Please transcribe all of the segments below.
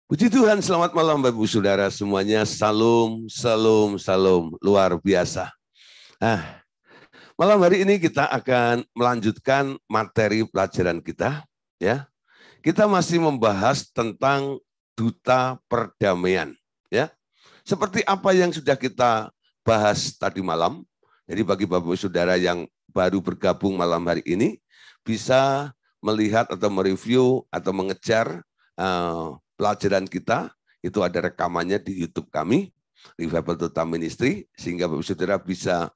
Puji Tuhan, selamat malam Bapak Ibu Saudara semuanya. Salam, salam, salam luar biasa. Nah, malam hari ini kita akan melanjutkan materi pelajaran kita, ya. Kita masih membahas tentang duta perdamaian, ya. Seperti apa yang sudah kita bahas tadi malam. Jadi bagi Bapak Ibu Saudara yang baru bergabung malam hari ini bisa melihat atau mereview atau mengejar pelajaran kita, itu ada rekamannya di YouTube kami, Revival Total Ministry, sehingga Bapak Saudara bisa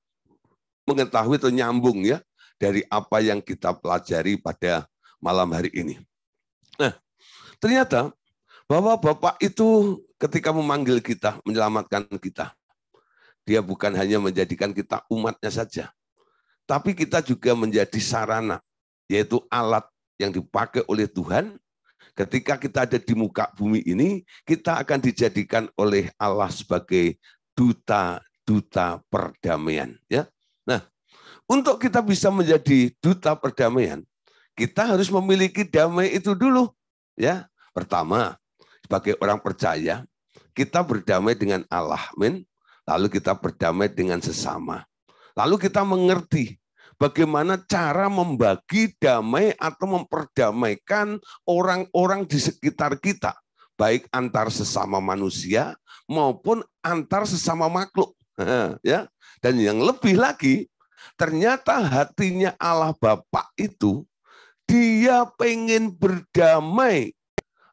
mengetahui atau nyambung ya dari apa yang kita pelajari pada malam hari ini. Nah, ternyata bahwa Bapak itu ketika memanggil kita, menyelamatkan kita, dia bukan hanya menjadikan kita umatnya saja, tapi kita juga menjadi sarana, yaitu alat yang dipakai oleh Tuhan. Ketika kita ada di muka bumi ini, kita akan dijadikan oleh Allah sebagai duta-duta perdamaian. Ya. Nah, untuk kita bisa menjadi duta perdamaian, kita harus memiliki damai itu dulu. Ya, pertama, sebagai orang percaya, kita berdamai dengan Allah, amin. Lalu kita berdamai dengan sesama. Lalu kita mengerti bagaimana cara membagi damai atau memperdamaikan orang-orang di sekitar kita, baik antar sesama manusia maupun antar sesama makhluk. Ya. Dan yang lebih lagi, ternyata hatinya Allah Bapa itu, dia pengen berdamai.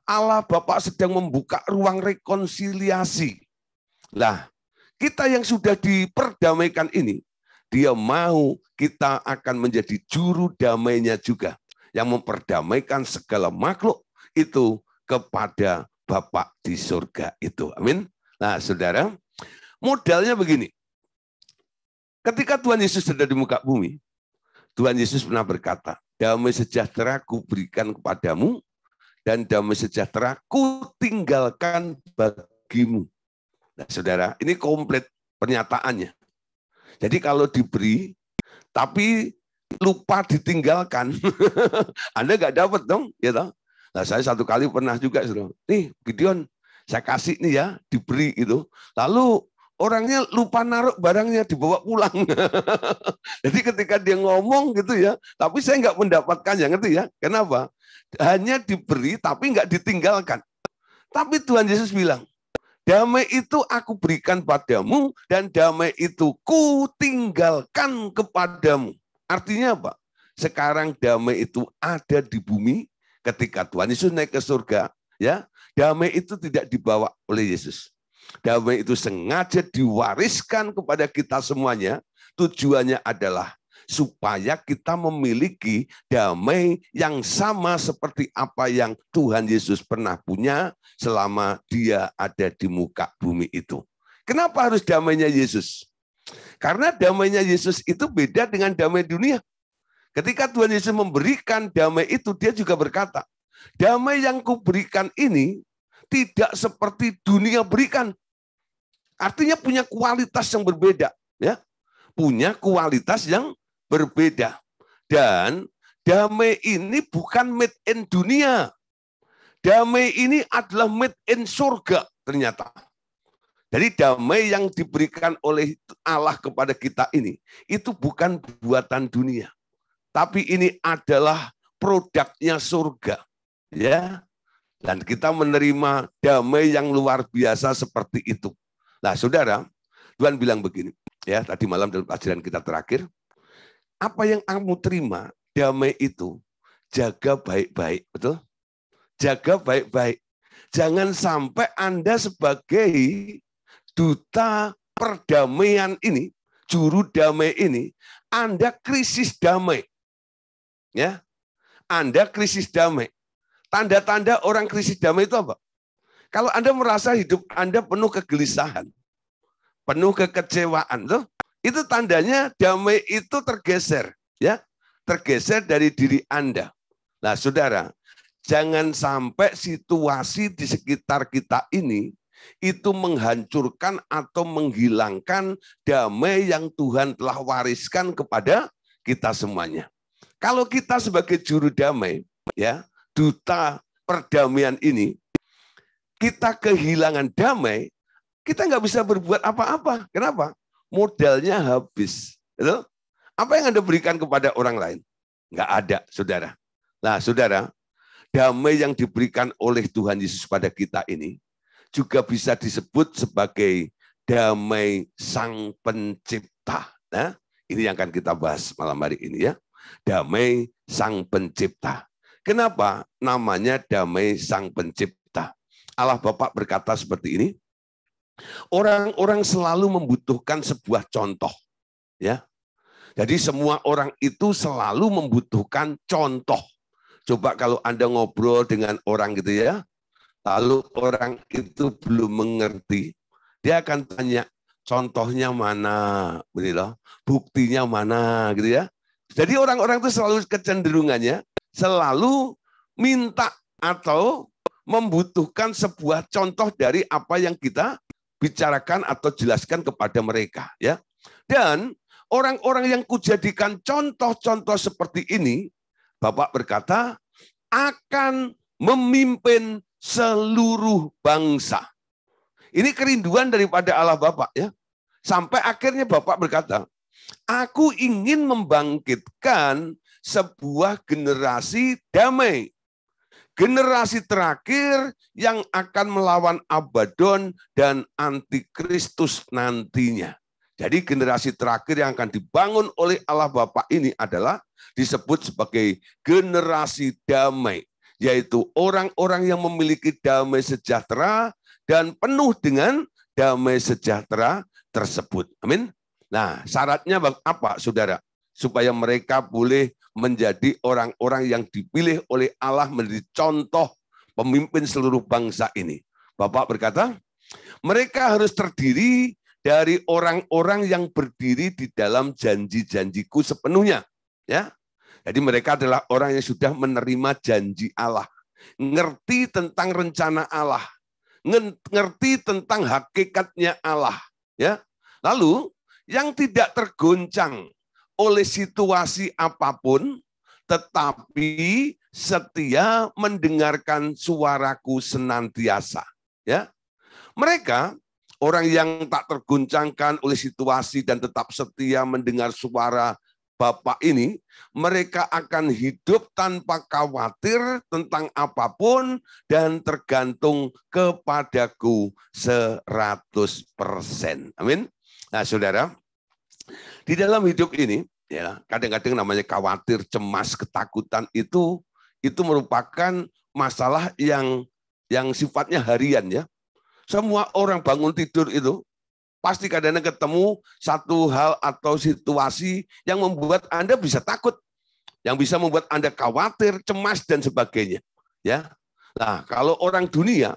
Allah Bapa sedang membuka ruang rekonsiliasi. Nah, kita yang sudah diperdamaikan ini, dia mau kita akan menjadi juru damainya juga, yang memperdamaikan segala makhluk itu kepada Bapa di surga itu. Amin. Nah, saudara, modalnya begini. Ketika Tuhan Yesus ada di muka bumi, Tuhan Yesus pernah berkata, damai sejahtera ku berikan kepadamu, dan damai sejahtera ku tinggalkan bagimu. Nah, saudara, ini komplit pernyataannya. Jadi kalau diberi, tapi lupa ditinggalkan, Anda nggak dapat dong, ya toh. Nah, saya satu kali pernah juga, nih Gideon, saya kasih nih ya, diberi itu. Lalu orangnya lupa naruh barangnya, dibawa pulang. Jadi ketika dia ngomong gitu ya, tapi saya nggak mendapatkannya, ngerti ya? Kenapa? Hanya diberi, tapi nggak ditinggalkan. Tapi Tuhan Yesus bilang, damai itu aku berikan padamu, dan damai itu ku tinggalkan kepadamu. Artinya apa? Sekarang damai itu ada di bumi ketika Tuhan Yesus naik ke surga. Ya, damai itu tidak dibawa oleh Yesus. Damai itu sengaja diwariskan kepada kita semuanya. Tujuannya adalah supaya kita memiliki damai yang sama seperti apa yang Tuhan Yesus pernah punya selama dia ada di muka bumi itu. Kenapa harus damainya Yesus? Karena damainya Yesus itu beda dengan damai dunia. Ketika Tuhan Yesus memberikan damai itu, dia juga berkata, damai yang kuberikan ini tidak seperti dunia berikan. Artinya punya kualitas yang berbeda, ya. Punya kualitas yang berbeda. Dan damai ini bukan made in dunia. Damai ini adalah made in surga ternyata. Jadi damai yang diberikan oleh Allah kepada kita ini, itu bukan buatan dunia. Tapi ini adalah produknya surga. Ya. Dan kita menerima damai yang luar biasa seperti itu. Nah, saudara, Tuhan bilang begini, ya, tadi malam dalam pelajaran kita terakhir, apa yang kamu terima, damai itu, jaga baik-baik, betul? Jaga baik-baik. Jangan sampai Anda sebagai duta perdamaian ini, juru damai ini, Anda krisis damai. Ya, Anda krisis damai. Tanda-tanda orang krisis damai itu apa? Kalau Anda merasa hidup Anda penuh kegelisahan, penuh kekecewaan, tuh, itu tandanya damai itu tergeser, ya, tergeser dari diri Anda. Nah, saudara, jangan sampai situasi di sekitar kita ini itu menghancurkan atau menghilangkan damai yang Tuhan telah wariskan kepada kita semuanya. Kalau kita sebagai juru damai, ya, duta perdamaian ini, kita kehilangan damai, kita nggak bisa berbuat apa-apa. Kenapa? Modalnya habis. Betul? Apa yang Anda berikan kepada orang lain? Nggak ada, saudara. Nah, saudara, damai yang diberikan oleh Tuhan Yesus pada kita ini juga bisa disebut sebagai damai Sang Pencipta. Nah, ini yang akan kita bahas malam hari ini ya. Damai Sang Pencipta. Kenapa namanya damai Sang Pencipta? Allah Bapa berkata seperti ini. Orang-orang selalu membutuhkan sebuah contoh, ya. Jadi semua orang itu selalu membutuhkan contoh. Coba kalau Anda ngobrol dengan orang gitu ya, lalu orang itu belum mengerti, dia akan tanya, contohnya mana, begitu, buktinya mana, gitu ya. Jadi orang-orang itu selalu kecenderungannya selalu minta atau membutuhkan sebuah contoh dari apa yang kita bicarakan atau jelaskan kepada mereka, ya. Dan orang-orang yang kujadikan contoh-contoh seperti ini, Bapak berkata, akan memimpin seluruh bangsa. Ini kerinduan daripada Allah Bapa, ya. Sampai akhirnya Bapak berkata, aku ingin membangkitkan sebuah generasi damai. Generasi terakhir yang akan melawan Abaddon dan Antikristus nantinya. Jadi generasi terakhir yang akan dibangun oleh Allah Bapa ini adalah disebut sebagai generasi damai. Yaitu orang-orang yang memiliki damai sejahtera dan penuh dengan damai sejahtera tersebut. Amin. Nah, syaratnya apa, saudara? Supaya mereka boleh menjadi orang-orang yang dipilih oleh Allah menjadi contoh pemimpin seluruh bangsa ini. Bapak berkata, mereka harus terdiri dari orang-orang yang berdiri di dalam janji-janjiku sepenuhnya. Ya, jadi mereka adalah orang yang sudah menerima janji Allah, ngerti tentang rencana Allah, ngerti tentang hakikatnya Allah. Ya, lalu yang tidak tergoncang oleh situasi apapun, tetapi setia mendengarkan suaraku senantiasa. Ya, mereka orang yang tak tergoncangkan oleh situasi dan tetap setia mendengar suara Bapa ini, mereka akan hidup tanpa khawatir tentang apapun dan tergantung kepadaku 100%. Amin. Nah, saudara, di dalam hidup ini, ya, kadang-kadang namanya khawatir, cemas, ketakutan itu merupakan masalah yang sifatnya harian, ya. Semua orang bangun tidur itu pasti kadang-kadang ketemu satu hal atau situasi yang membuat Anda bisa takut, yang bisa membuat Anda khawatir, cemas dan sebagainya, ya. Nah, kalau orang dunia,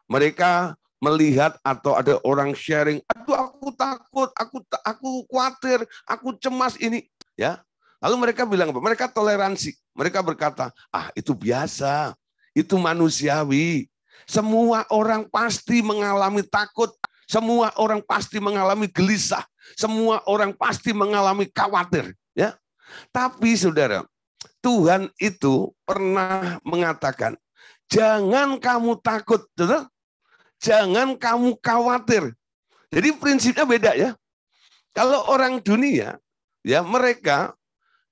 mereka melihat atau ada orang sharing, aduh aku takut, aku khawatir, aku cemas ini, ya. Lalu mereka bilang apa? Mereka toleransi. Mereka berkata, itu biasa, itu manusiawi. Semua orang pasti mengalami takut, semua orang pasti mengalami gelisah, semua orang pasti mengalami khawatir, ya. Tapi saudara, Tuhan itu pernah mengatakan, jangan kamu takut, betul? Jangan kamu khawatir. Jadi prinsipnya beda, ya. Kalau orang dunia, ya, mereka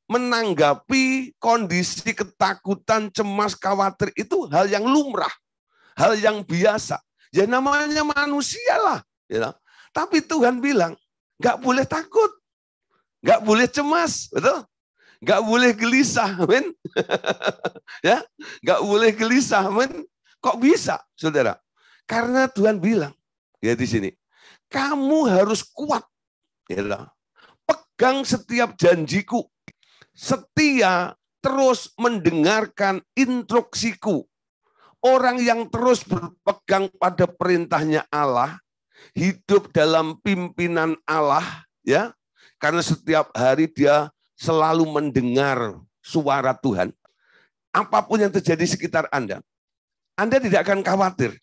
menanggapi kondisi ketakutan, cemas, khawatir itu hal yang lumrah, hal yang biasa. Ya namanya manusia lah. Ya. Tapi Tuhan bilang, nggak boleh takut, nggak boleh cemas, betul? Nggak boleh gelisah, amin. Ya, nggak boleh gelisah, amin. Kok bisa, saudara? Karena Tuhan bilang, ya di sini, kamu harus kuat, ya, pegang setiap janjiku, setia terus mendengarkan instruksiku. Orang yang terus berpegang pada perintahnya Allah, hidup dalam pimpinan Allah, ya, karena setiap hari dia selalu mendengar suara Tuhan. Apapun yang terjadi di sekitar Anda tidak akan khawatir.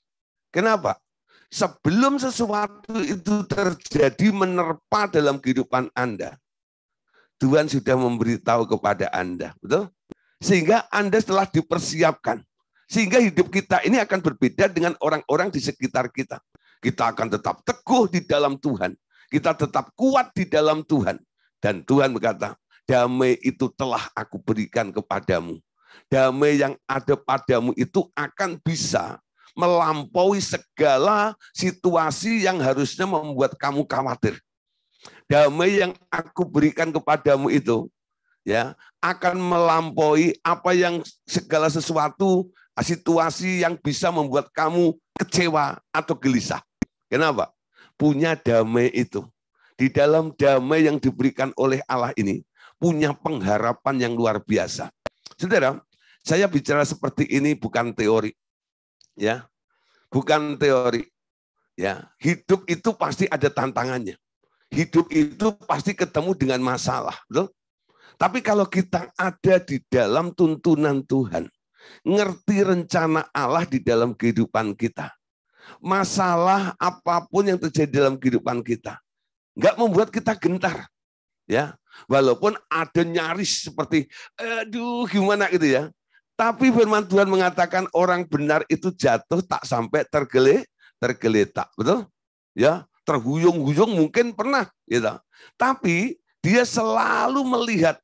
Kenapa? Sebelum sesuatu itu terjadi menerpa dalam kehidupan Anda, Tuhan sudah memberitahu kepada Anda, betul? Sehingga Anda telah dipersiapkan. Sehingga hidup kita ini akan berbeda dengan orang-orang di sekitar kita. Kita akan tetap teguh di dalam Tuhan. Kita tetap kuat di dalam Tuhan. Dan Tuhan berkata, damai itu telah aku berikan kepadamu. Damai yang ada padamu itu akan bisa melampaui segala situasi yang harusnya membuat kamu khawatir. Damai yang aku berikan kepadamu itu ya akan melampaui apa yang segala sesuatu situasi yang bisa membuat kamu kecewa atau gelisah. Kenapa? Punya damai itu. Di dalam damai yang diberikan oleh Allah ini punya pengharapan yang luar biasa. Saudara, saya bicara seperti ini bukan teori. Ya. Bukan teori. Ya, hidup itu pasti ada tantangannya. Hidup itu pasti ketemu dengan masalah, betul? Tapi kalau kita ada di dalam tuntunan Tuhan, ngerti rencana Allah di dalam kehidupan kita, masalah apapun yang terjadi dalam kehidupan kita, nggak membuat kita gentar, ya. Walaupun ada nyaris seperti, aduh gimana gitu ya. Tapi firman Tuhan mengatakan orang benar itu jatuh tak sampai tergeletak, betul? Ya, terhuyung-huyung mungkin pernah, gitu. Tapi dia selalu melihat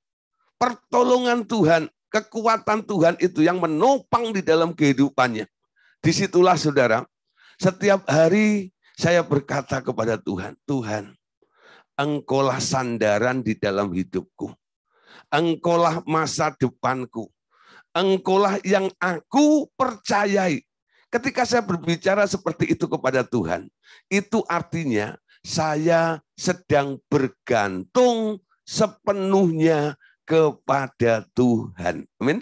pertolongan Tuhan, kekuatan Tuhan itu yang menopang di dalam kehidupannya. Disitulah saudara, setiap hari saya berkata kepada Tuhan, Tuhan, Engkaulah sandaran di dalam hidupku. Engkaulah masa depanku. Engkaulah yang aku percayai. Ketika saya berbicara seperti itu kepada Tuhan, itu artinya saya sedang bergantung sepenuhnya kepada Tuhan. Amin.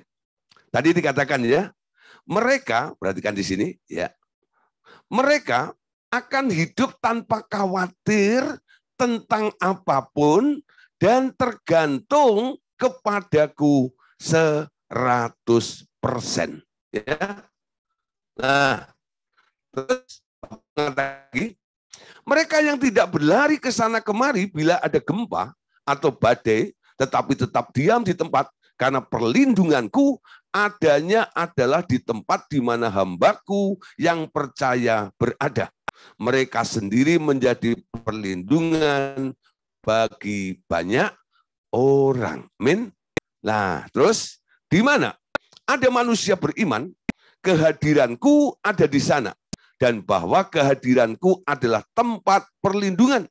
Tadi dikatakan ya, mereka, perhatikan di sini ya. Mereka akan hidup tanpa khawatir tentang apapun dan tergantung kepadaku 100%. Ya. Nah, terus lagi, mereka yang tidak berlari ke sana kemari bila ada gempa atau badai, tetapi tetap diam di tempat, karena perlindunganku adanya adalah di tempat di mana hambaku yang percaya berada. Mereka sendiri menjadi perlindungan bagi banyak orang. Amin. Nah, terus di mana ada manusia beriman, kehadiranku ada di sana. Dan bahwa kehadiranku adalah tempat perlindungan.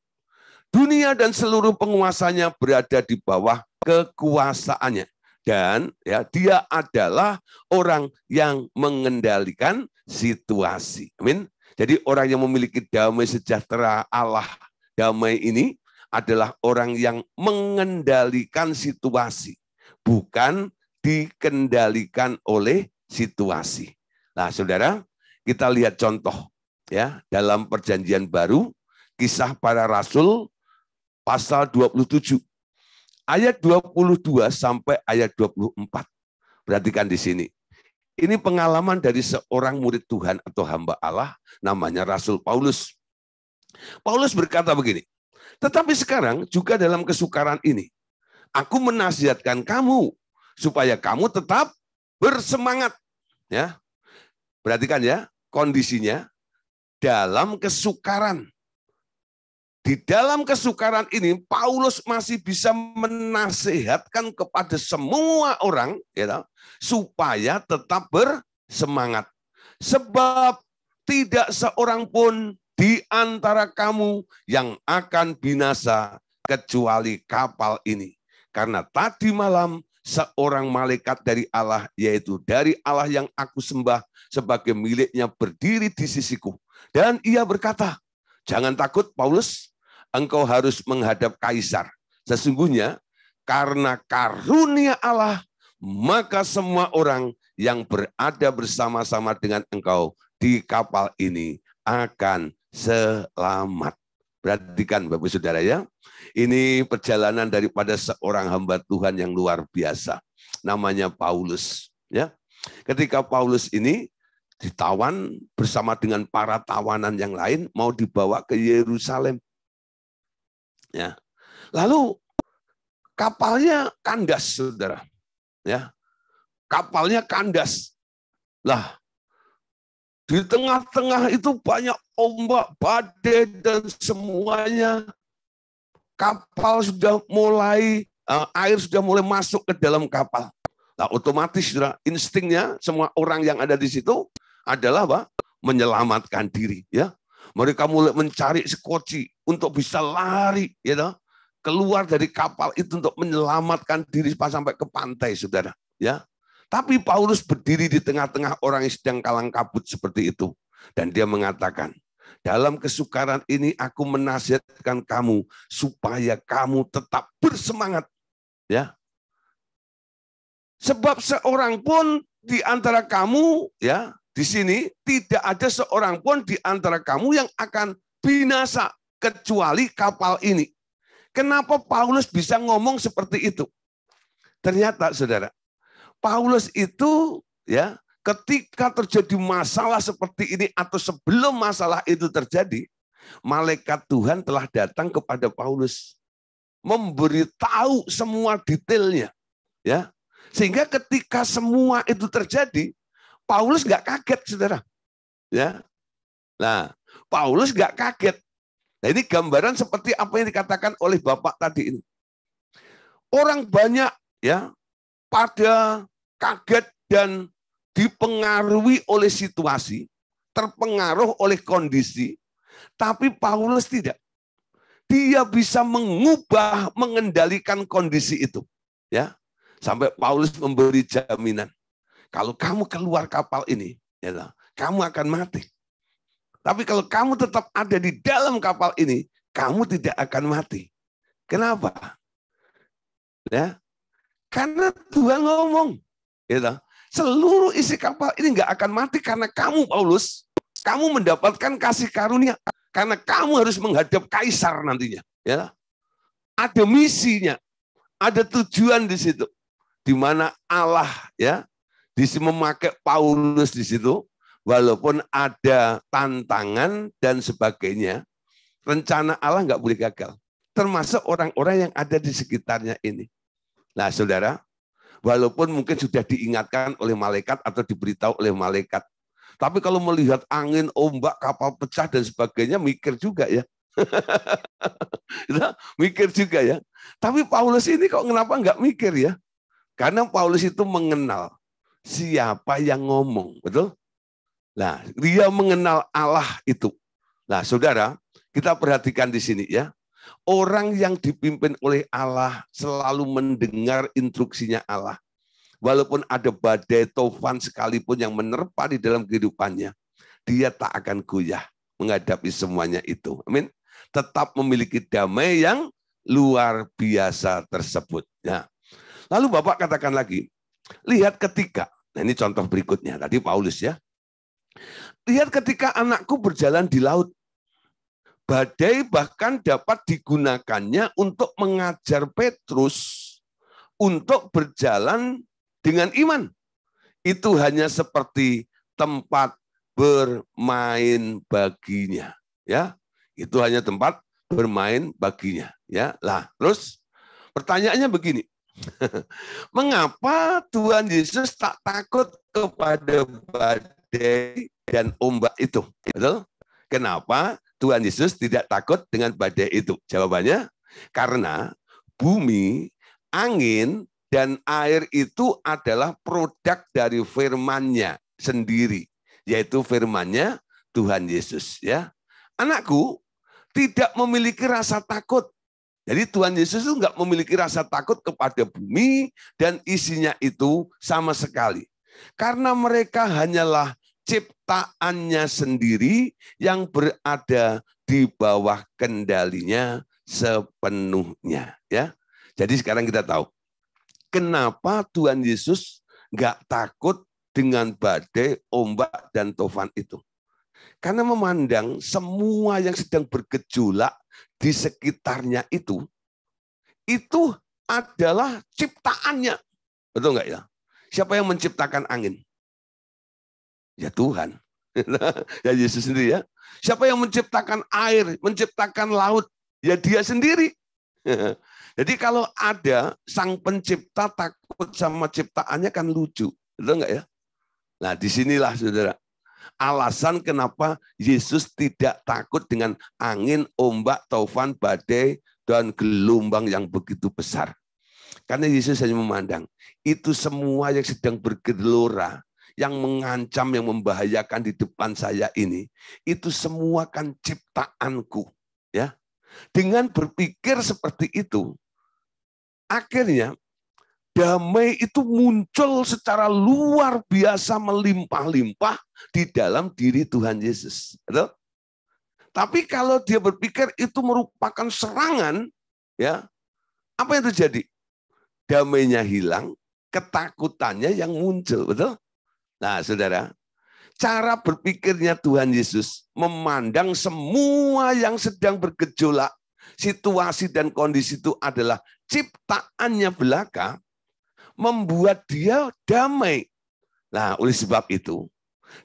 Dunia dan seluruh penguasanya berada di bawah kekuasaannya. Dan ya, dia adalah orang yang mengendalikan situasi. Amin. Jadi orang yang memiliki damai sejahtera Allah damai ini adalah orang yang mengendalikan situasi. Bukan dikendalikan oleh situasi. Nah, saudara, kita lihat contoh ya dalam Perjanjian Baru, Kisah Para Rasul pasal 27 ayat 22 sampai ayat 24. Perhatikan di sini. Ini pengalaman dari seorang murid Tuhan atau hamba Allah namanya Rasul Paulus. Paulus berkata begini, tetapi sekarang juga dalam kesukaran ini, aku menasihatkan kamu supaya kamu tetap bersemangat. Ya, perhatikan ya kondisinya dalam kesukaran. Di dalam kesukaran ini Paulus masih bisa menasihatkan kepada semua orang ya, supaya tetap bersemangat. Sebab tidak seorang pun di antara kamu yang akan binasa kecuali kapal ini. Karena tadi malam seorang malaikat dari Allah, yaitu dari Allah yang aku sembah sebagai miliknya, berdiri di sisiku. Dan ia berkata, jangan takut Paulus, engkau harus menghadap kaisar. Sesungguhnya karena karunia Allah, maka semua orang yang berada bersama-sama dengan engkau di kapal ini akan selamat. Perhatikan Bapak Saudara ya. Ini perjalanan daripada seorang hamba Tuhan yang luar biasa. Namanya Paulus. Ya. Ketika Paulus ini ditawan bersama dengan para tawanan yang lain, mau dibawa ke Yerusalem. Ya. Lalu kapalnya kandas, saudara. Ya. Kapalnya kandas. Lah, di tengah-tengah itu banyak ombak, badai, dan semuanya. Kapal sudah mulai, air sudah mulai masuk ke dalam kapal. Nah, otomatis sudah instingnya semua orang yang ada di situ adalah apa? Menyelamatkan diri. Ya, mereka mulai mencari sekoci untuk bisa lari, ya, keluar dari kapal itu untuk menyelamatkan diri sampai ke pantai, saudara. Ya, tapi Paulus berdiri di tengah-tengah orang yang sedang kalang kabut seperti itu, dan dia mengatakan, dalam kesukaran ini aku menasihatkan kamu supaya kamu tetap bersemangat, ya. Sebab seorang pun di antara kamu, ya, di sini tidak ada seorang pun di antara kamu yang akan binasa kecuali kapal ini. Kenapa Paulus bisa ngomong seperti itu? Ternyata, saudara, Paulus itu, ya, ketika terjadi masalah seperti ini atau sebelum masalah itu terjadi, malaikat Tuhan telah datang kepada Paulus, memberitahu semua detailnya, ya, sehingga ketika semua itu terjadi, Paulus nggak kaget, saudara, ya. Nah, Paulus nggak kaget. Nah, ini gambaran seperti apa yang dikatakan oleh Bapak tadi ini. Orang banyak, ya, pada kaget dan dipengaruhi oleh situasi, terpengaruh oleh kondisi, tapi Paulus tidak. Dia bisa mengubah, mengendalikan kondisi itu, ya. Sampai Paulus memberi jaminan, kalau kamu keluar kapal ini, ya, kamu akan mati. Tapi kalau kamu tetap ada di dalam kapal ini, kamu tidak akan mati. Kenapa? Ya, karena Tuhan ngomong, gitu. Seluruh isi kapal ini nggak akan mati karena kamu, Paulus. Kamu mendapatkan kasih karunia karena kamu harus menghadap kaisar nantinya. Ya, ada misinya, ada tujuan di situ, di mana Allah, ya, di sini memakai Paulus di situ, walaupun ada tantangan dan sebagainya, rencana Allah nggak boleh gagal. Termasuk orang-orang yang ada di sekitarnya ini. Nah, saudara, walaupun mungkin sudah diingatkan oleh malaikat atau diberitahu oleh malaikat, tapi kalau melihat angin, ombak, kapal pecah dan sebagainya, mikir juga, ya. Mikir juga, ya. Tapi Paulus ini kok kenapa nggak mikir, ya? Karena Paulus itu mengenal siapa yang ngomong, betul? Nah, dia mengenal Allah itu. Nah, saudara, kita perhatikan di sini, ya. Orang yang dipimpin oleh Allah selalu mendengar instruksinya Allah. Walaupun ada badai tofan sekalipun yang menerpa di dalam kehidupannya, dia tak akan goyah menghadapi semuanya itu. Amin. Tetap memiliki damai yang luar biasa tersebut. Ya. Lalu Bapak katakan lagi, lihat ketika, nah ini contoh berikutnya, tadi Paulus, ya. Lihat ketika anakku berjalan di laut, badai bahkan dapat digunakannya untuk mengajar Petrus untuk berjalan dengan iman. Itu hanya seperti tempat bermain baginya, ya. Itu hanya tempat bermain baginya, ya. Lah, terus pertanyaannya begini. Mengapa Tuhan Yesus tak takut kepada badai dan ombak itu? Betul? Kenapa Tuhan Yesus tidak takut dengan badai itu? Jawabannya, karena bumi, angin, dan air itu adalah produk dari firman-Nya sendiri, yaitu firman-Nya Tuhan Yesus. Ya, anakku tidak memiliki rasa takut. Jadi Tuhan Yesus itu nggak memiliki rasa takut kepada bumi dan isinya itu sama sekali. Karena mereka hanyalah ciptaannya sendiri yang berada di bawah kendalinya sepenuhnya. Ya, jadi sekarang kita tahu kenapa Tuhan Yesus nggak takut dengan badai, ombak, dan tofan itu. Karena memandang semua yang sedang bergejolak di sekitarnya itu adalah ciptaannya. Betul nggak, ya? Siapa yang menciptakan angin? Ya Tuhan. Ya Yesus sendiri, ya. Siapa yang menciptakan air, menciptakan laut? Ya dia sendiri. Jadi kalau ada sang pencipta takut sama ciptaannya kan lucu. Betul nggak, ya? Nah, disinilah saudara, alasan kenapa Yesus tidak takut dengan angin, ombak, taufan, badai, dan gelombang yang begitu besar. Karena Yesus hanya memandang, itu semua yang sedang bergelora, yang mengancam, yang membahayakan di depan saya ini, itu semua kan ciptaanku. Ya, dengan berpikir seperti itu, akhirnya damai itu muncul secara luar biasa melimpah-limpah di dalam diri Tuhan Yesus. Betul? Tapi kalau dia berpikir itu merupakan serangan, ya, apa yang terjadi? Damainya hilang, ketakutannya yang muncul, betul? Nah, saudara, cara berpikirnya Tuhan Yesus memandang semua yang sedang bergejolak, situasi dan kondisi itu adalah ciptaannya belaka, membuat dia damai. Nah, oleh sebab itu,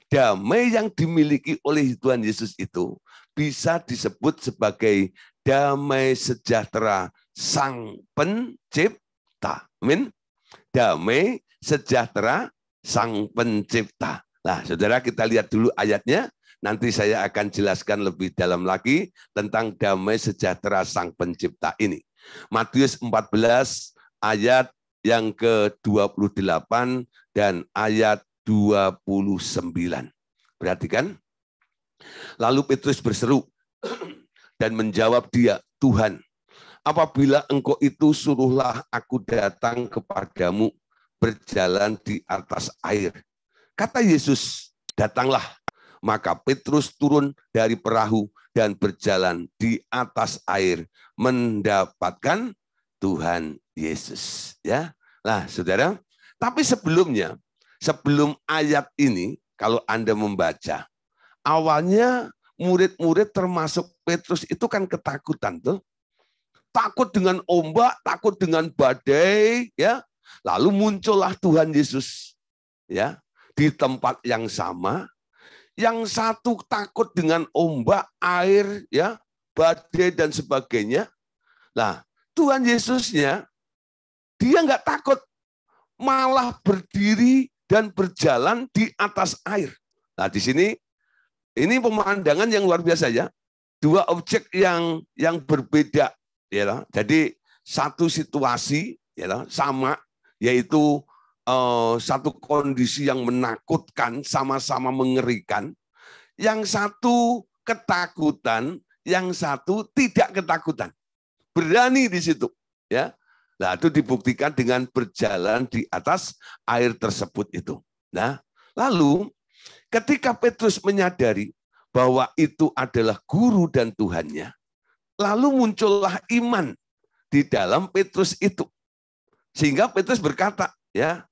damai yang dimiliki oleh Tuhan Yesus itu bisa disebut sebagai damai sejahtera Sang Pencipta. Amin. Damai sejahtera Sang Pencipta. Nah, saudara, kita lihat dulu ayatnya. Nanti saya akan jelaskan lebih dalam lagi tentang damai sejahtera Sang Pencipta ini. Matius 14 ayat yang ke-28 dan ayat 29. Perhatikan. Lalu Petrus berseru dan menjawab dia, Tuhan, apabila engkau itu, suruhlah aku datang kepadamu berjalan di atas air. Kata Yesus, datanglah. Maka Petrus turun dari perahu dan berjalan di atas air mendapatkan Tuhan Yesus. Ya, nah saudara. Tapi sebelumnya, sebelum ayat ini, kalau Anda membaca, awalnya murid-murid termasuk Petrus itu kan ketakutan tuh. Takut dengan ombak, takut dengan badai, ya. Lalu muncullah Tuhan Yesus, ya, di tempat yang sama. Yang satu takut dengan ombak, air, ya, badai dan sebagainya. Nah, Tuhan Yesusnya dia nggak takut, malah berdiri dan berjalan di atas air. Nah, di sini ini pemandangan yang luar biasa ya. Dua objek yang berbeda, ya. Jadi satu situasi, ya, sama, yaitu satu kondisi yang menakutkan, sama-sama mengerikan. Yang satu ketakutan, yang satu tidak ketakutan. Berani di situ, ya. Nah, itu dibuktikan dengan berjalan di atas air tersebut itu. Nah, lalu ketika Petrus menyadari bahwa itu adalah guru dan Tuhannya, lalu muncullah iman di dalam Petrus itu. Sehingga Petrus berkata, ya,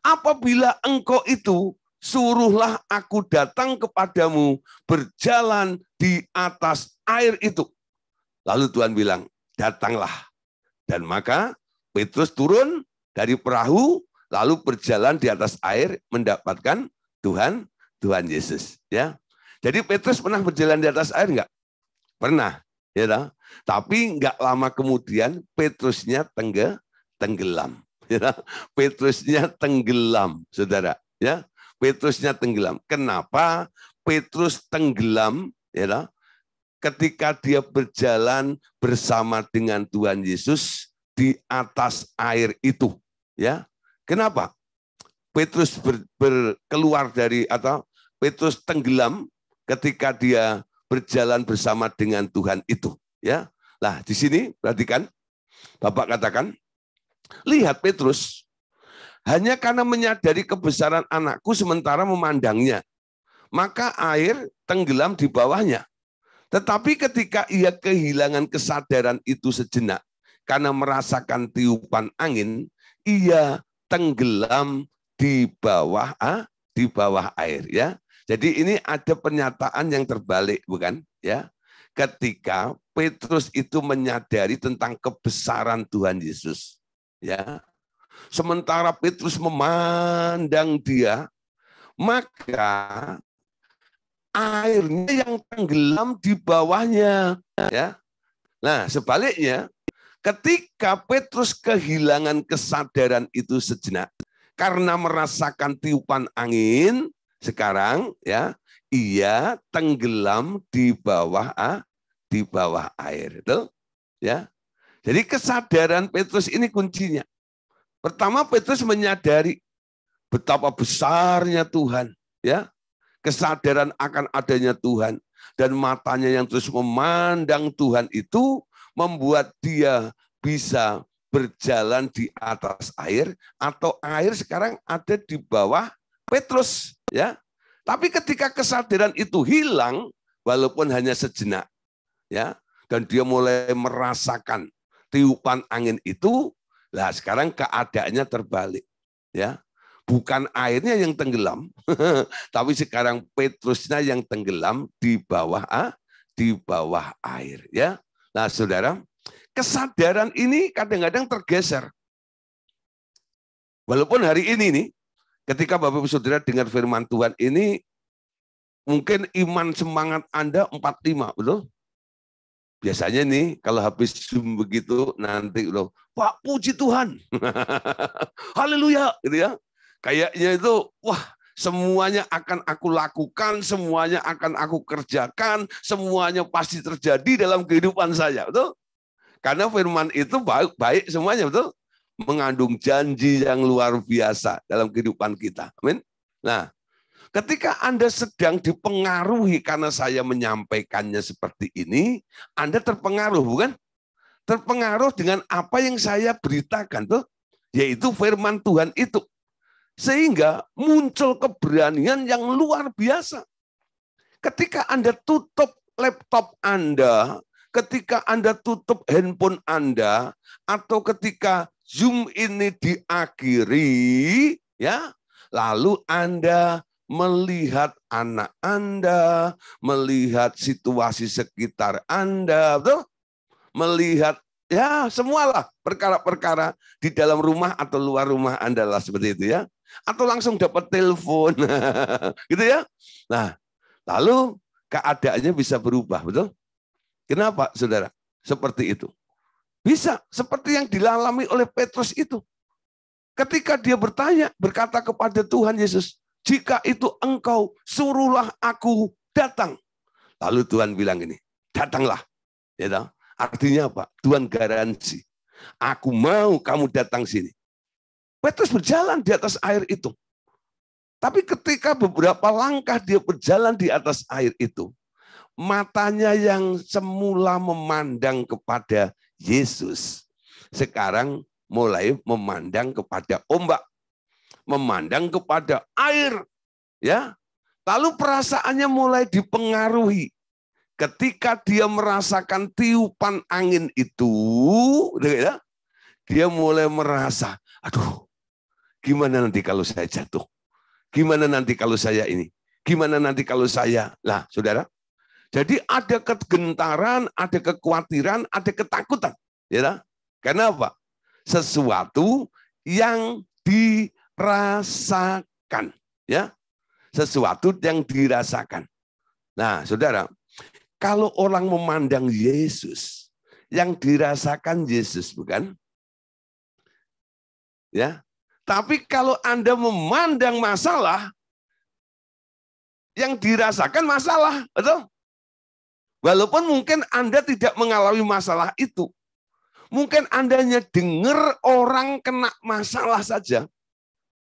apabila engkau itu, suruhlah aku datang kepadamu berjalan di atas air itu. Lalu Tuhan bilang, datanglah. Dan maka Petrus turun dari perahu, lalu berjalan di atas air mendapatkan Tuhan Yesus. Ya, jadi Petrus pernah berjalan di atas air enggak? Pernah, ya. Tapi enggak lama kemudian Petrusnya tenggelam. Ya, Petrusnya tenggelam, saudara. Ya, Petrusnya tenggelam. Kenapa Petrus tenggelam? Ya, ketika dia berjalan bersama dengan Tuhan Yesus di atas air itu, ya. Kenapa? Petrus keluar dari, atau Petrus tenggelam ketika dia berjalan bersama dengan Tuhan itu, ya. Nah, di sini perhatikan, Bapak katakan, lihat Petrus hanya karena menyadari kebesaran anakku sementara memandangnya, maka air tenggelam di bawahnya. Tetapi ketika ia kehilangan kesadaran itu sejenak karena merasakan tiupan angin, ia tenggelam di bawah air, ya. Jadi ini ada pernyataan yang terbalik, bukan? Ya. Ketika Petrus itu menyadari tentang kebesaran Tuhan Yesus, ya. Sementara Petrus memandang dia, maka airnya yang tenggelam di bawahnya, ya. Nah, sebaliknya ketika Petrus kehilangan kesadaran itu sejenak, karena merasakan tiupan angin, sekarang ya ia tenggelam di bawah air, betul? Ya. Jadi kesadaran Petrus ini kuncinya. Pertama, Petrus menyadari betapa besarnya Tuhan, ya. Kesadaran akan adanya Tuhan dan matanya yang terus memandang Tuhan itu membuat dia bisa berjalan di atas air, atau air sekarang ada di bawah Petrus, ya. Tapi ketika kesadaran itu hilang, walaupun hanya sejenak, ya, dan dia mulai merasakan tiupan angin itu, lah sekarang keadaannya terbalik, ya. Bukan airnya yang tenggelam, tapi sekarang Petrusnya yang tenggelam di bawah air, ya. Nah, saudara, kesadaran ini kadang-kadang tergeser. Walaupun hari ini nih, ketika Bapak Ibu Saudara dengar firman Tuhan ini, mungkin iman semangat Anda 45, betul? Biasanya nih, kalau habis Zoom begitu, nanti loh, Pak, puji Tuhan. Haleluya, gitu ya. Kayaknya itu, wah, semuanya akan aku lakukan, semuanya akan aku kerjakan, semuanya pasti terjadi dalam kehidupan saya, betul? Karena firman itu baik semuanya, betul? Mengandung janji yang luar biasa dalam kehidupan kita. Amin. Nah, ketika Anda sedang dipengaruhi karena saya menyampaikannya seperti ini, Anda terpengaruh, bukan? Terpengaruh dengan apa yang saya beritakan, tuh, yaitu firman Tuhan itu. Sehingga muncul keberanian yang luar biasa. Ketika Anda tutup laptop Anda, ketika Anda tutup handphone Anda, atau ketika Zoom ini diakhiri, ya, lalu Anda melihat anak Anda, melihat situasi sekitar Anda, betul? Melihat ya semualah perkara-perkara di dalam rumah atau luar rumah Anda lah, seperti itu ya. Atau langsung dapat telepon, gitu ya. Nah, lalu keadaannya bisa berubah, betul? Kenapa, saudara? Seperti itu. Bisa, seperti yang dilalami oleh Petrus itu. Ketika dia berkata kepada Tuhan Yesus, jika itu engkau, suruhlah aku datang. Lalu Tuhan bilang gini, datanglah. Ya, artinya apa? Tuhan garansi, aku mau kamu datang sini. Petrus berjalan di atas air itu. Tapi ketika beberapa langkah dia berjalan di atas air itu, matanya yang semula memandang kepada Yesus, sekarang mulai memandang kepada ombak, memandang kepada air, ya. Lalu perasaannya mulai dipengaruhi. Ketika dia merasakan tiupan angin itu, ya, dia mulai merasa, aduh, gimana nanti kalau saya jatuh? Gimana nanti kalau saya ini? Gimana nanti kalau saya? Lah, saudara. Jadi ada kegentaran, ada kekhawatiran, ada ketakutan. Ya, karena apa? Sesuatu yang dirasakan. Ya, sesuatu yang dirasakan. Nah, saudara, kalau orang memandang Yesus, yang dirasakan Yesus, bukan? Ya. Tapi kalau Anda memandang masalah, yang dirasakan masalah, betul? Walaupun mungkin Anda tidak mengalami masalah itu. Mungkin Anda hanya dengar orang kena masalah saja.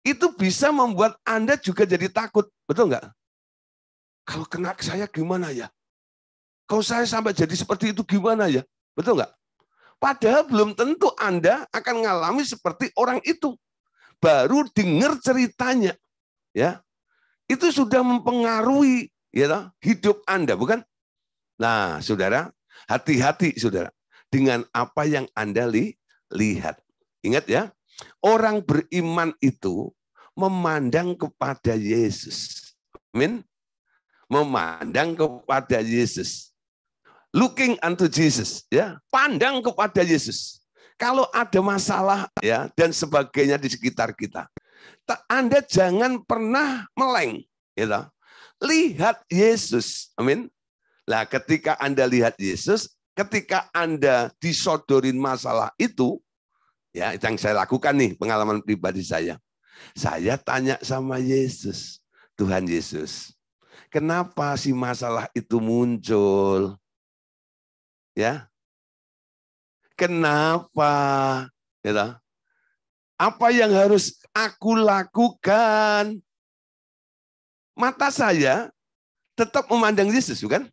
Itu bisa membuat Anda juga jadi takut, betul nggak? Kalau kena ke saya gimana ya? Kalau saya sampai jadi seperti itu gimana ya? Betul nggak? Padahal belum tentu Anda akan mengalami seperti orang itu. Baru dengar ceritanya, ya, itu sudah mempengaruhi ya hidup Anda, bukan? Nah, saudara, hati-hati saudara dengan apa yang Anda lihat. Ingat ya, orang beriman itu memandang kepada Yesus. Amin. Memandang kepada Yesus. Looking unto Jesus, ya, pandang kepada Yesus. Kalau ada masalah ya dan sebagainya di sekitar kita, Anda jangan pernah meleng, gitu. Lihat Yesus, amin. Nah, ketika Anda lihat Yesus, ketika Anda disodorin masalah itu, ya, yang saya lakukan nih, pengalaman pribadi saya. Saya tanya sama Yesus, Tuhan Yesus, kenapa sih masalah itu muncul? Ya, kenapa? Gitu. Apa yang harus aku lakukan? Mata saya tetap memandang Yesus, bukan?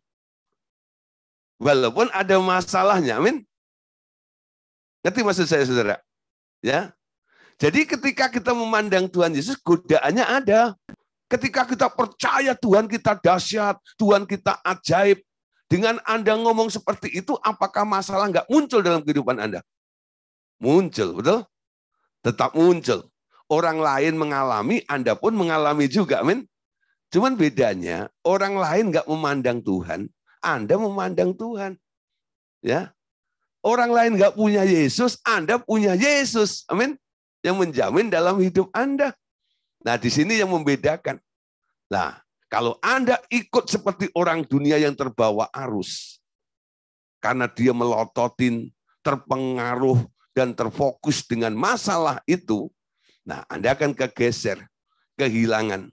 Walaupun ada masalahnya, amin. Ngerti maksud saya, saudara? Ya. Jadi ketika kita memandang Tuhan Yesus, godaannya ada. Ketika kita percaya Tuhan kita dahsyat, Tuhan kita ajaib, dengan Anda ngomong seperti itu, apakah masalah nggak muncul dalam kehidupan Anda? Muncul, betul? Tetap muncul. Orang lain mengalami, Anda pun mengalami juga, amin. Cuman bedanya, orang lain nggak memandang Tuhan, Anda memandang Tuhan. Ya, orang lain nggak punya Yesus, Anda punya Yesus, amin. Yang menjamin dalam hidup Anda. Nah, di sini yang membedakan. Nah, kalau Anda ikut seperti orang dunia yang terbawa arus, karena dia melototin, terpengaruh, dan terfokus dengan masalah itu, nah Anda akan kegeser, kehilangan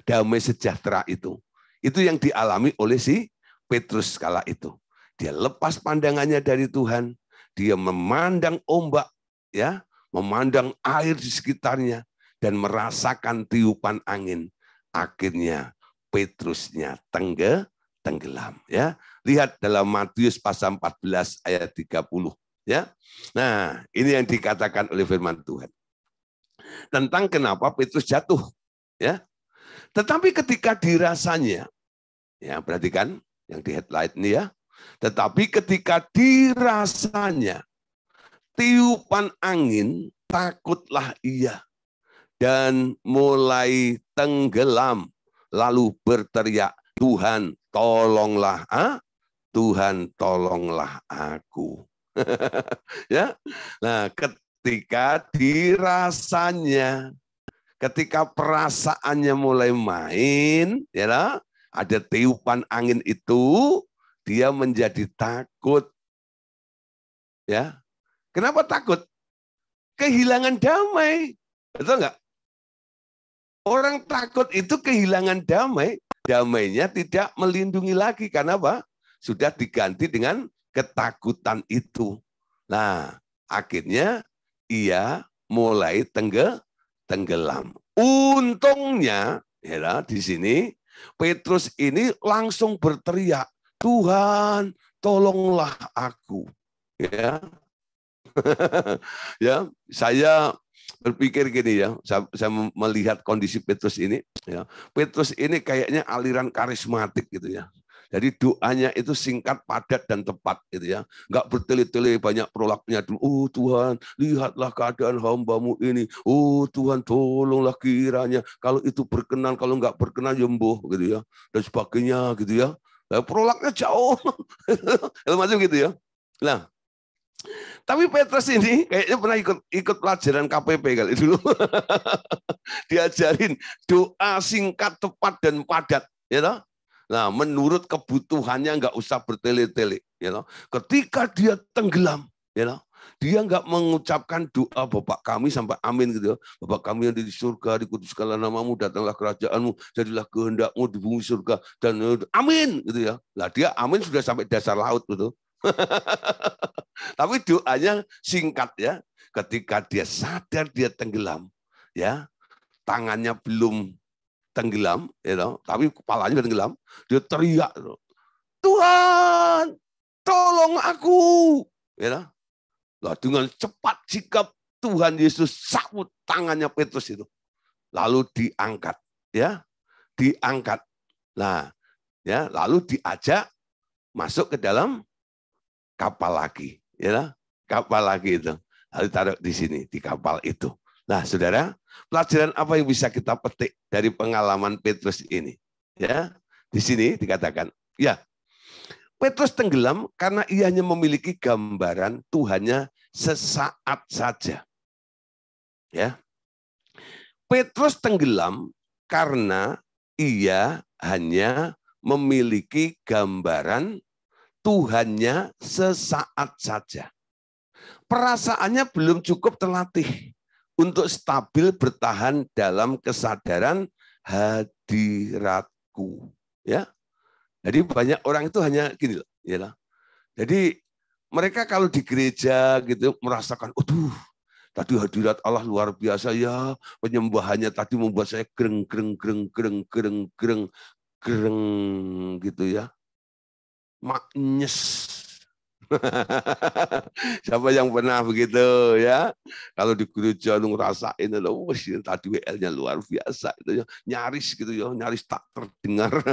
damai sejahtera itu. Itu yang dialami oleh si Petrus kala itu. Dia lepas pandangannya dari Tuhan, dia memandang ombak, ya, memandang air di sekitarnya, dan merasakan tiupan angin. Akhirnya Petrusnya tenggelam. Ya, lihat dalam Matius pasal 14 ayat 30. Ya, nah ini yang dikatakan oleh firman Tuhan tentang kenapa Petrus jatuh. Ya, tetapi ketika dirasanya, ya perhatikan yang di headline ini ya. Tetapi ketika dirasanya tiupan angin, takutlah ia dan mulai tenggelam, lalu berteriak, Tuhan tolonglah, Tuhan tolonglah aku. Ya, nah ketika dirasanya, ketika perasaannya mulai main, ya, ada tiupan angin itu, dia menjadi takut. Ya, kenapa takut? Kehilangan damai, betul nggak? Orang takut itu kehilangan damai, damainya tidak melindungi lagi. Karena apa? Sudah diganti dengan ketakutan itu. Nah, akhirnya ia mulai tenggelam. Untungnya, ya, di sini Petrus ini langsung berteriak, Tuhan, tolonglah aku. Ya, ya, saya berpikir gini ya, saya melihat kondisi Petrus ini, ya. Petrus ini kayaknya aliran karismatik gitu ya. Jadi doanya itu singkat, padat, dan tepat gitu ya. Enggak bertele-tele banyak prolognya dulu. Oh Tuhan, lihatlah keadaan hamba-Mu ini. Oh Tuhan, tolonglah kiranya. Kalau itu berkenan, kalau enggak berkenan ya mbuh gitu ya. Dan sebagainya gitu ya. Nah, prolognya jauh. Macam gitu ya. Nah, tapi Petrus ini kayaknya pernah ikut pelajaran KPP kali dulu. Diajarin doa singkat, tepat, dan padat. Ya toh? Nah, menurut kebutuhannya nggak usah bertele-tele. Ya toh? Ketika dia tenggelam, ya toh? Dia nggak mengucapkan doa Bapak kami sampai amin gitu ya. Bapak kami yang di surga, dikuduskanlah namamu, datanglah kerajaanmu, jadilah kehendakmu di bumi surga, dan amin gitu ya. Nah, dia amin sudah sampai dasar laut gitu. Tapi doanya singkat ya. Ketika dia sadar dia tenggelam, ya, tangannya belum tenggelam, you know, tapi kepalanya sudah tenggelam, dia teriak, Tuhan, tolong aku. You know? Nah, dengan cepat sikap Tuhan Yesus sabut tangannya Petrus itu, lalu diangkat, ya, diangkat. Nah, ya, lalu diajak masuk ke dalam kapal lagi, ya, kapal lagi itu, lalu taruh di sini di kapal itu. Nah, saudara, pelajaran apa yang bisa kita petik dari pengalaman Petrus ini? Ya, di sini dikatakan, ya, Petrus tenggelam karena ia hanya memiliki gambaran Tuhannya sesaat saja. Ya, Petrus tenggelam karena ia hanya memiliki gambaran Tuhannya sesaat saja. Perasaannya belum cukup terlatih. untuk stabil bertahan dalam kesadaran hadiratku. Ya, jadi banyak orang itu hanya gini loh, ya. Jadi mereka kalau di gereja gitu merasakan, aduh, tadi hadirat Allah luar biasa ya, penyembahannya tadi membuat saya gereng gitu ya, maknyes. Siapa yang pernah begitu ya? Kalau di gereja lu ngerasain loh, tadi WL-nya luar biasa itu ya, nyaris gitu ya, nyaris tak terdengar.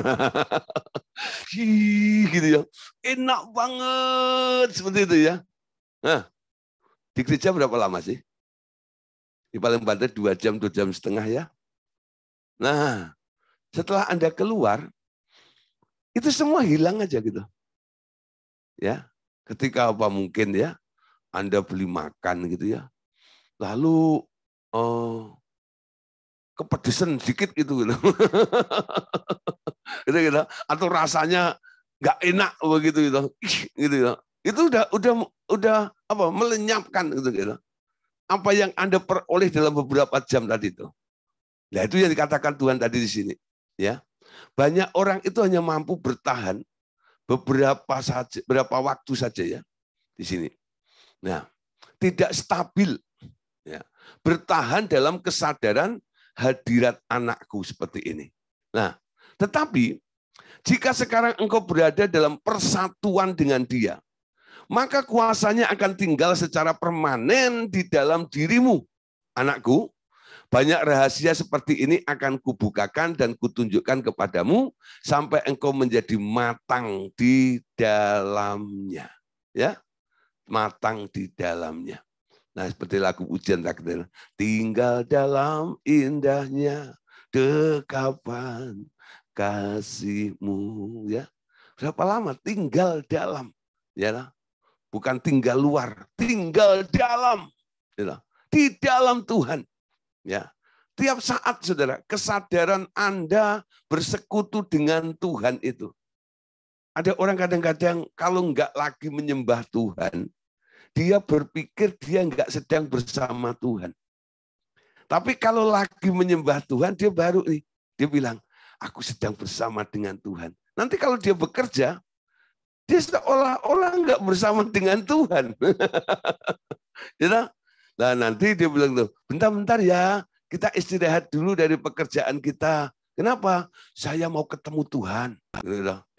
Gitu ya. Enak banget seperti itu ya. Nah, di gereja berapa lama sih? Di paling banter 2 jam, 2,5 jam ya. Nah, setelah Anda keluar, itu semua hilang aja gitu. Ya, ketika apa mungkin ya, Anda beli makan gitu ya. Lalu kepedesan sedikit gitu. Gitu. Gitu. Atau rasanya nggak enak begitu gitu ya. Itu udah apa melenyapkan gitu. Apa yang Anda peroleh dalam beberapa jam tadi itu. Nah, itu yang dikatakan Tuhan tadi di sini, ya. Banyak orang itu hanya mampu bertahan beberapa waktu saja ya di sini. Nah, tidak stabil ya. Bertahan dalam kesadaran hadirat anakku seperti ini. Nah, tetapi jika sekarang engkau berada dalam persatuan dengan Dia, maka kuasanya akan tinggal secara permanen di dalam dirimu. Anakku, banyak rahasia seperti ini akan kubukakan dan kutunjukkan kepadamu sampai engkau menjadi matang di dalamnya. Ya, matang di dalamnya. Nah, seperti lagu ujian takdir. Tinggal dalam indahnya dekapan kasih-Mu. Ya, berapa lama tinggal dalam? Ya, bukan tinggal luar, tinggal dalam. Di dalam Tuhan. Ya. Tiap saat saudara, kesadaran Anda bersekutu dengan Tuhan itu. Ada orang kadang-kadang kalau enggak lagi menyembah Tuhan, dia berpikir dia enggak sedang bersama Tuhan. Tapi kalau lagi menyembah Tuhan, dia baru nih, dia bilang, aku sedang bersama dengan Tuhan. Nanti kalau dia bekerja, dia seolah-olah enggak bersama dengan Tuhan. Nah, nanti dia bilang tuh, bentar-bentar ya, kita istirahat dulu dari pekerjaan kita. Kenapa? Saya mau ketemu Tuhan.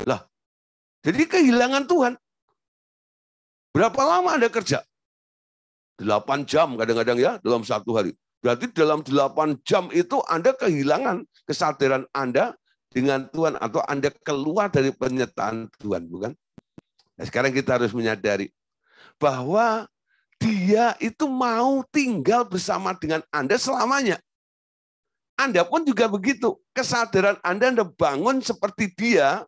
Lah, jadi kehilangan Tuhan. Berapa lama Anda kerja? 8 jam kadang-kadang ya, dalam satu hari. Berarti dalam 8 jam itu Anda kehilangan kesadaran Anda dengan Tuhan, atau Anda keluar dari penyertaan Tuhan, bukan? Nah, sekarang kita harus menyadari bahwa Dia itu mau tinggal bersama dengan Anda selamanya. Anda pun juga begitu. Kesadaran Anda bangun seperti Dia,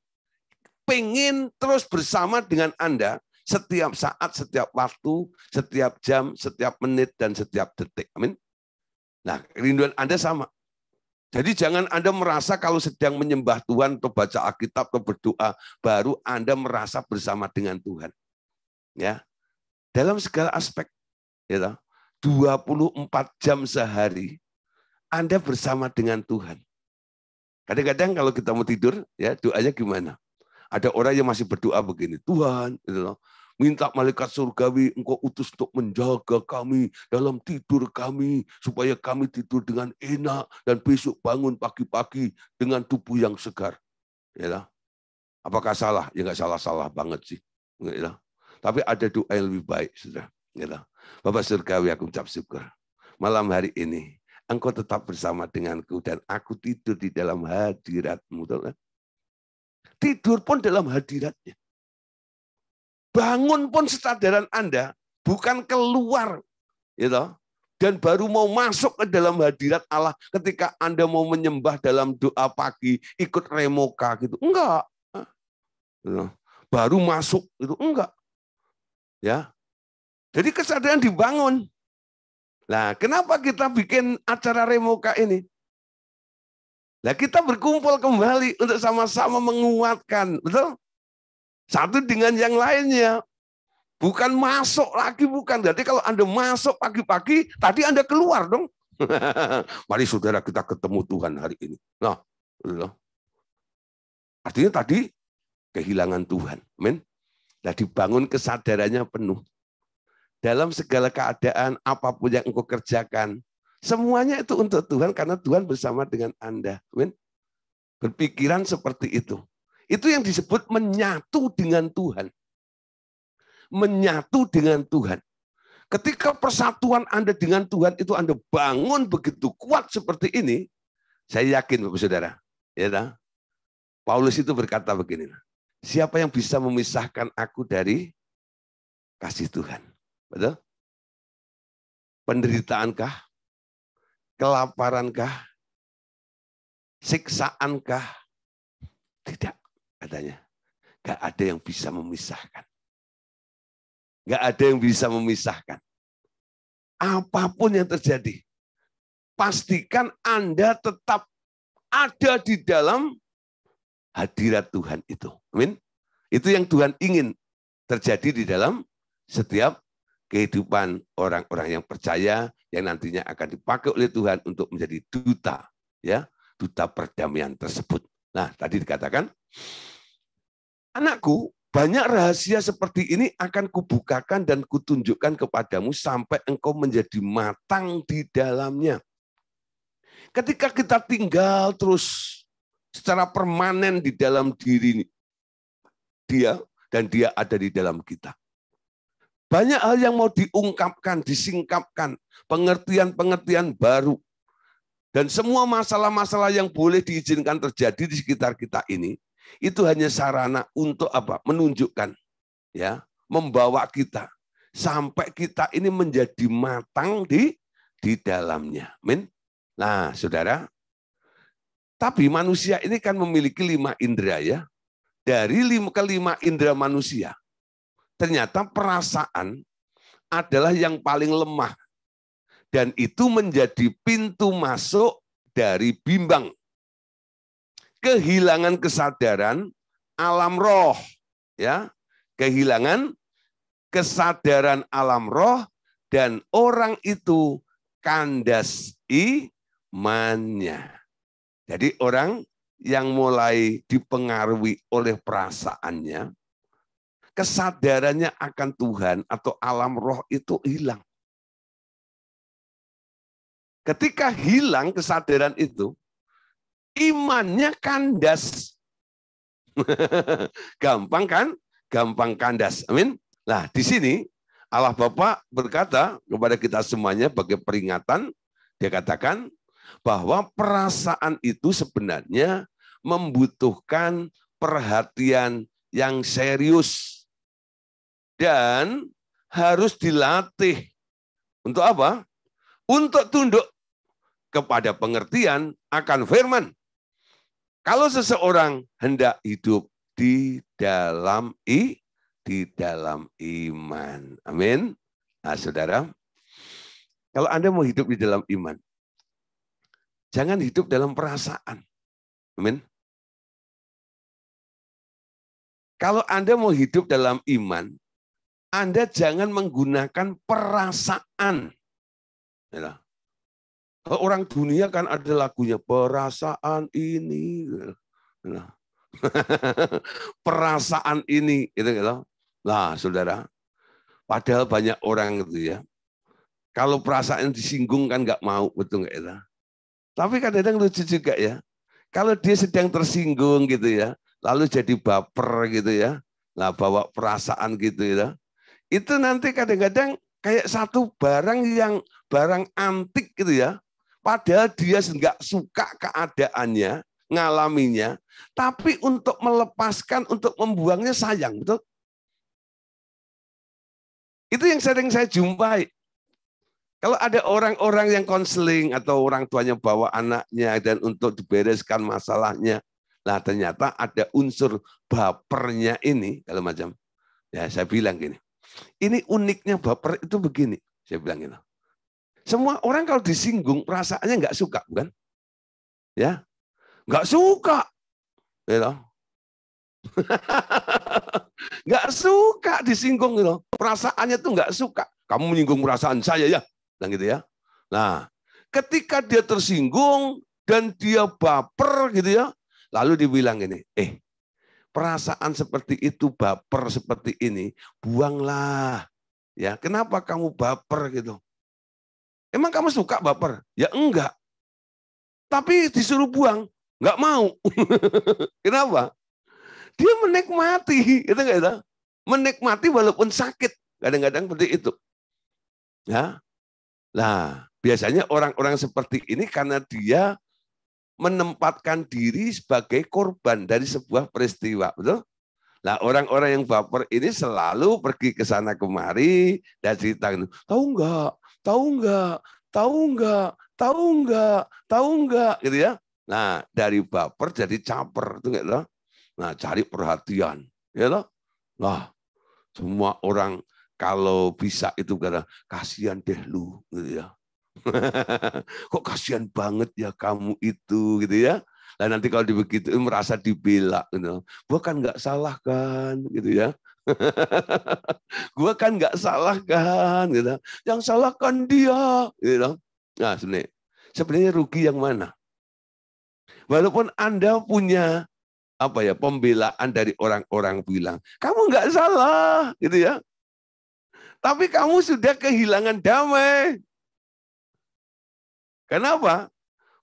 pengen terus bersama dengan Anda setiap saat, setiap waktu, setiap jam, setiap menit, dan setiap detik. Amin. Nah, kerinduan Anda sama. Jadi jangan Anda merasa kalau sedang menyembah Tuhan atau baca Alkitab atau berdoa, baru Anda merasa bersama dengan Tuhan. Ya. Dalam segala aspek, ya, 24 jam sehari, Anda bersama dengan Tuhan. Kadang-kadang kalau kita mau tidur, ya doanya gimana? Ada orang yang masih berdoa begini, Tuhan, gitu loh, minta malaikat surgawi Engkau utus untuk menjaga kami dalam tidur kami, supaya kami tidur dengan enak dan besok bangun pagi-pagi dengan tubuh yang segar. Ya, apakah salah? Ya nggak salah-salah banget sih. Ya, tapi ada doa yang lebih baik, sudah. Ya, Bapak surgawi, aku ucap syukur. Malam hari ini, Engkau tetap bersama denganku dan aku tidur di dalam hadirat-Mu. Tidur pun dalam hadirat-Nya. Bangun pun kesadaran Anda bukan keluar, gitu, dan baru mau masuk ke dalam hadirat Allah ketika Anda mau menyembah dalam doa pagi, ikut remoka gitu. Enggak. Gitu. Baru masuk itu enggak. Ya. Jadi kesadaran dibangun. Nah, kenapa kita bikin acara remoka ini? Nah, kita berkumpul kembali untuk sama-sama menguatkan, betul? Satu dengan yang lainnya. Bukan masuk lagi, bukan. Jadi kalau Anda masuk pagi-pagi, tadi Anda keluar dong. Mari saudara kita ketemu Tuhan hari ini. Nah, artinya tadi kehilangan Tuhan. Amin. Nah, dibangun kesadarannya penuh. Dalam segala keadaan, apapun yang engkau kerjakan, semuanya itu untuk Tuhan, karena Tuhan bersama dengan Anda. Amin. Berpikiran seperti itu. Itu yang disebut menyatu dengan Tuhan. Menyatu dengan Tuhan. Ketika persatuan Anda dengan Tuhan itu Anda bangun begitu kuat seperti ini, saya yakin Bapak Saudara, ya tak? Paulus itu berkata begini, siapa yang bisa memisahkan aku dari kasih Tuhan? Betul? Penderitaankah? Kelaparankah? Siksaankah? Tidak, katanya. Gak ada yang bisa memisahkan. Gak ada yang bisa memisahkan. Apapun yang terjadi, pastikan Anda tetap ada di dalam hadirat Tuhan itu. Amin. Itu yang Tuhan ingin terjadi di dalam setiap kehidupan orang-orang yang percaya, yang nantinya akan dipakai oleh Tuhan untuk menjadi duta, ya, duta perdamaian tersebut. Nah, tadi dikatakan, anakku, banyak rahasia seperti ini akan kubukakan dan kutunjukkan kepadamu sampai engkau menjadi matang di dalamnya. Ketika kita tinggal terus secara permanen di dalam diri dia dan dia ada di dalam kita. Banyak hal yang mau diungkapkan, disingkapkan, pengertian-pengertian baru. Dan semua masalah-masalah yang boleh diizinkan terjadi di sekitar kita ini, itu hanya sarana untuk apa? Menunjukkan, ya, membawa kita sampai kita ini menjadi matang di dalamnya. Amin. Nah, saudara, tapi manusia ini kan memiliki 5 indera, ya. Dari kelima indera manusia, ternyata perasaan adalah yang paling lemah. Dan itu menjadi pintu masuk dari bimbang. Kehilangan kesadaran alam roh, ya, kehilangan kesadaran alam roh, dan orang itu kandas imannya. Jadi orang yang mulai dipengaruhi oleh perasaannya, kesadarannya akan Tuhan atau alam roh itu hilang. Ketika hilang kesadaran itu, imannya kandas. Gampang kan? Gampang kandas. Amin. Nah, di sini Allah Bapa berkata kepada kita semuanya sebagai peringatan, dia katakan bahwa perasaan itu sebenarnya membutuhkan perhatian yang serius dan harus dilatih. Untuk apa? Untuk tunduk kepada pengertian akan firman. Kalau seseorang hendak hidup di dalam iman. Amin. Nah, saudara, kalau Anda mau hidup di dalam iman, jangan hidup dalam perasaan. Amin. Kalau Anda mau hidup dalam iman, Anda jangan menggunakan perasaan. Ya. Orang dunia kan ada lagunya, perasaan ini. Nah. Perasaan ini. Gitu, gitu. Nah, saudara, padahal banyak orang itu, ya. Kalau perasaan disinggung kan nggak mau, betul nggak itu? Tapi kadang-kadang lucu juga, ya. Kalau dia sedang tersinggung gitu, ya, lalu jadi baper gitu, ya. Nah, bawa perasaan gitu, ya. Itu nanti kadang-kadang kayak satu barang yang barang antik gitu, ya. Padahal dia nggak suka keadaannya, ngalaminya, tapi untuk melepaskan, untuk membuangnya sayang, betul? Itu yang sering saya jumpai. Kalau ada orang-orang yang konseling atau orang tuanya bawa anaknya dan untuk dibereskan masalahnya, nah ternyata ada unsur bapernya ini, kalau macam, ya saya bilang gini, ini uniknya baper itu begini, saya bilang gitu. Semua orang kalau disinggung perasaannya nggak suka, bukan? Ya, nggak suka, gitu. Nggak suka disinggung gitu. Perasaannya tuh nggak suka. Kamu menyinggung perasaan saya ya. Nah gitu ya. Nah, ketika dia tersinggung dan dia baper gitu ya, lalu dibilang ini, perasaan seperti itu, baper seperti ini, buanglah. Ya, kenapa kamu baper gitu? Emang kamu suka baper? Ya enggak. Tapi disuruh buang, nggak mau. Kenapa? Dia menikmati, itu enggak itu? Menikmati walaupun sakit. Kadang-kadang seperti itu. Ya. Nah, biasanya orang-orang seperti ini karena dia menempatkan diri sebagai korban dari sebuah peristiwa, betul? Nah, orang-orang yang baper ini selalu pergi ke sana kemari dan cerita, tahu enggak, tahu enggak, tahu enggak, tahu enggak, tahu enggak, gitu ya. Nah, dari baper jadi caper, itu enggak tahu. Nah, cari perhatian, ya toh. Nah, semua orang kalau bisa itu kata kasihan deh lu, gitu ya. Kok kasihan banget ya kamu itu, gitu ya. Nah nanti kalau begitu merasa dibela, gitu. Gua kan nggak salah kan, gitu ya. Gua kan nggak salah kan, gitu. Yang salah kan dia, gitu. Nah sebenarnya rugi yang mana? Walaupun Anda punya pembelaan dari orang-orang bilang kamu nggak salah, gitu ya. Tapi kamu sudah kehilangan damai. Kenapa?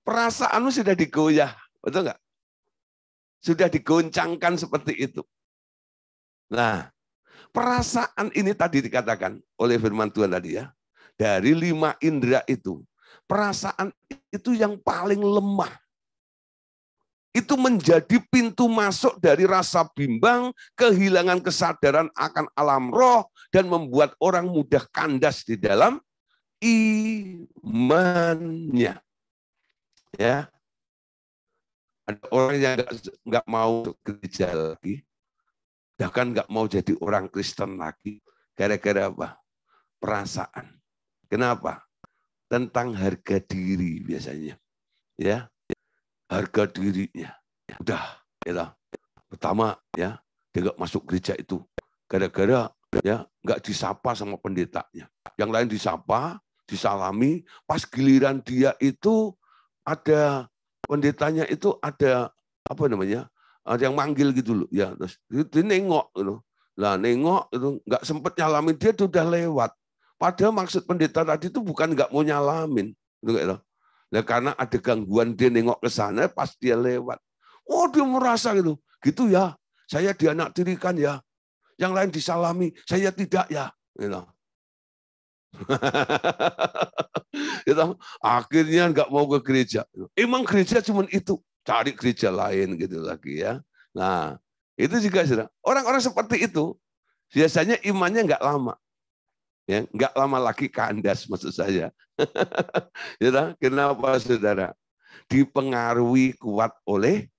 Perasaanmu sudah digoyah, betul nggak? Sudah digoncangkan seperti itu. Nah, perasaan ini tadi dikatakan oleh firman Tuhan tadi ya, dari 5 indera itu, perasaan itu yang paling lemah. Itu menjadi pintu masuk dari rasa bimbang, kehilangan kesadaran akan alam roh, dan membuat orang mudah kandas di dalam imannya. Ya, ada orang yang nggak mau gereja lagi, bahkan nggak mau jadi orang Kristen lagi, gara-gara apa? Perasaan. Kenapa? Tentang harga diri biasanya, ya, harga dirinya. Udah, ya, pertama ya, dia nggak masuk gereja itu, gara-gara ya nggak disapa sama pendetanya. Yang lain disapa, disalami, pas giliran dia itu ada pendetanya itu ada apa namanya? Ada yang manggil gitu loh, ya, terus dia nengok gitu. Lah nengok itu nggak sempet nyalamin dia udah lewat. Padahal maksud pendeta tadi itu bukan nggak mau nyalamin, gitu. Nah, karena ada gangguan dia nengok ke sana pas dia lewat. Oh dia merasa gitu ya. Saya dianaktirikan ya. Yang lain disalami, saya tidak ya. Gitu. Gitu. Akhirnya nggak mau ke gereja. Emang gereja cuma itu, cari gereja lain gitu lagi ya. Nah itu juga saudara. Orang-orang seperti itu biasanya imannya nggak lama. Ya, nggak lama lagi kandas maksud saya. Ya, kenapa saudara? Dipengaruhi kuat oleh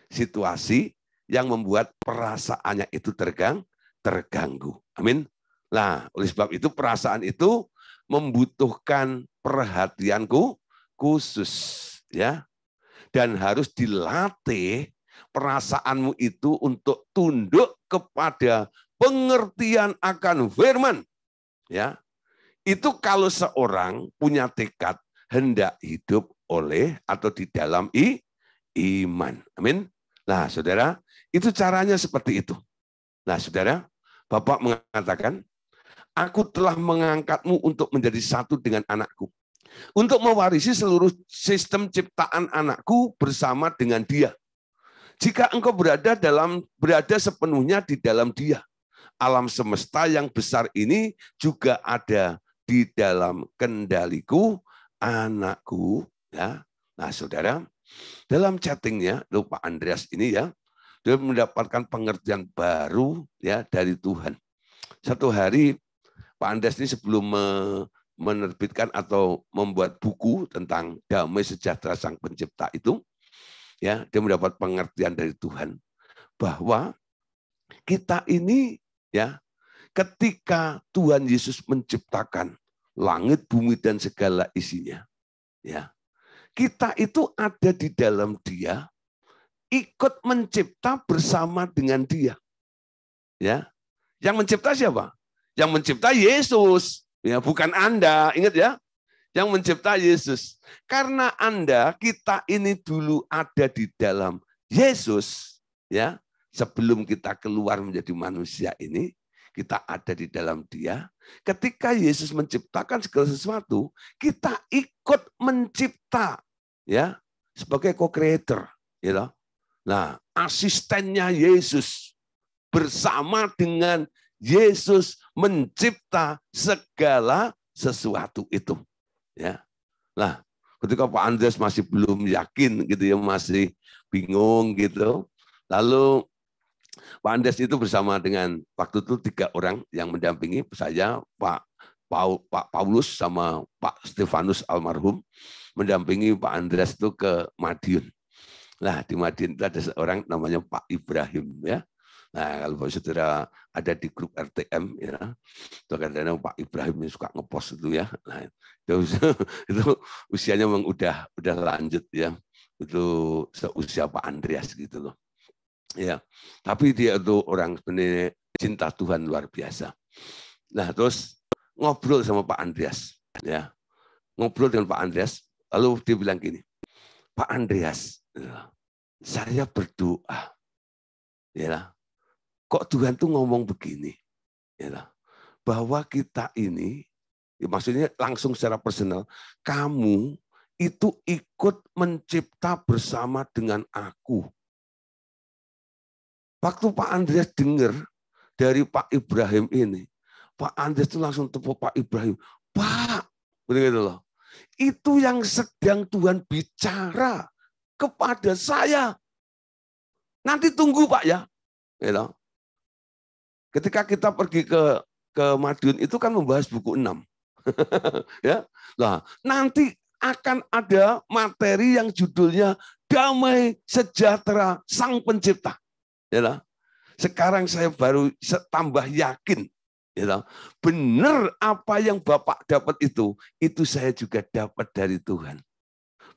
situasi yang membuat perasaannya itu terganggu. Amin. Nah, oleh sebab itu perasaan itu membutuhkan perhatianku khusus, ya. Dan harus dilatih perasaanmu itu untuk tunduk kepada pengertian akan firman. Ya, itu kalau seorang punya tekad hendak hidup oleh atau di dalam iman. Amin. Nah, saudara, itu caranya seperti itu. Nah, saudara, Bapak mengatakan, aku telah mengangkatmu untuk menjadi satu dengan anakku. Untuk mewarisi seluruh sistem ciptaan anakku bersama dengan dia. Jika engkau berada sepenuhnya di dalam dia. Alam semesta yang besar ini juga ada di dalam kendaliku anakku. Ya. Nah, saudara, dalam chattingnya, Pak Andreas ini ya, dia mendapatkan pengertian baru ya dari Tuhan. Satu hari Pak Andreas ini sebelum menerbitkan atau membuat buku tentang damai sejahtera Sang Pencipta itu, ya dia mendapat pengertian dari Tuhan bahwa kita ini ya ketika Tuhan Yesus menciptakan langit, bumi dan segala isinya, ya kita itu ada di dalam Dia, ikut mencipta bersama dengan Dia. Ya, yang mencipta siapa? Yang mencipta Yesus, ya, bukan Anda. Ingat ya, yang mencipta Yesus. Karena Anda, kita ini dulu ada di dalam Yesus, ya. Sebelum kita keluar menjadi manusia ini, kita ada di dalam Dia. Ketika Yesus menciptakan segala sesuatu, kita ikut mencipta, ya, sebagai co-creator, ya. Nah, asistennya Yesus bersama dengan Yesus mencipta segala sesuatu itu. Ya, nah, ketika Pak Andreas masih belum yakin gitu ya, masih bingung gitu, lalu Pak Andreas itu bersama dengan waktu itu 3 orang yang mendampingi saya, Pak Paulus sama Pak Stefanus almarhum, mendampingi Pak Andreas itu ke Madiun. Nah, di Madiun itu ada seorang namanya Pak Ibrahim, ya. Nah, kalau saudara ada di grup RTM, ya, itu kadang-kadang Pak Ibrahim yang suka ngepost itu, ya. Nah, itu usianya memang udah lanjut, ya. Itu seusia Pak Andreas gitu loh. Ya, tapi dia itu orang sebenarnya cinta Tuhan luar biasa. Nah, terus ngobrol sama Pak Andreas, ya. Ngobrol dengan Pak Andreas, lalu dia bilang gini, Pak Andreas, saya berdoa, ya, kok Tuhan tuh ngomong begini, ya, bahwa kita ini, ya maksudnya langsung secara personal, kamu itu ikut mencipta bersama dengan aku. Waktu Pak Andreas dengar dari Pak Ibrahim ini, Pak Andreas itu langsung tepuk Pak Ibrahim, Pak, begitu loh. Itu yang sedang Tuhan bicara kepada saya. Nanti tunggu Pak ya. Gitu. Ketika kita pergi ke Madiun itu kan membahas buku 6. Ya. Nah, nanti akan ada materi yang judulnya Damai Sejahtera Sang Pencipta. Ya. Sekarang saya baru tambah yakin, ya, benar apa yang Bapak dapat itu saya juga dapat dari Tuhan.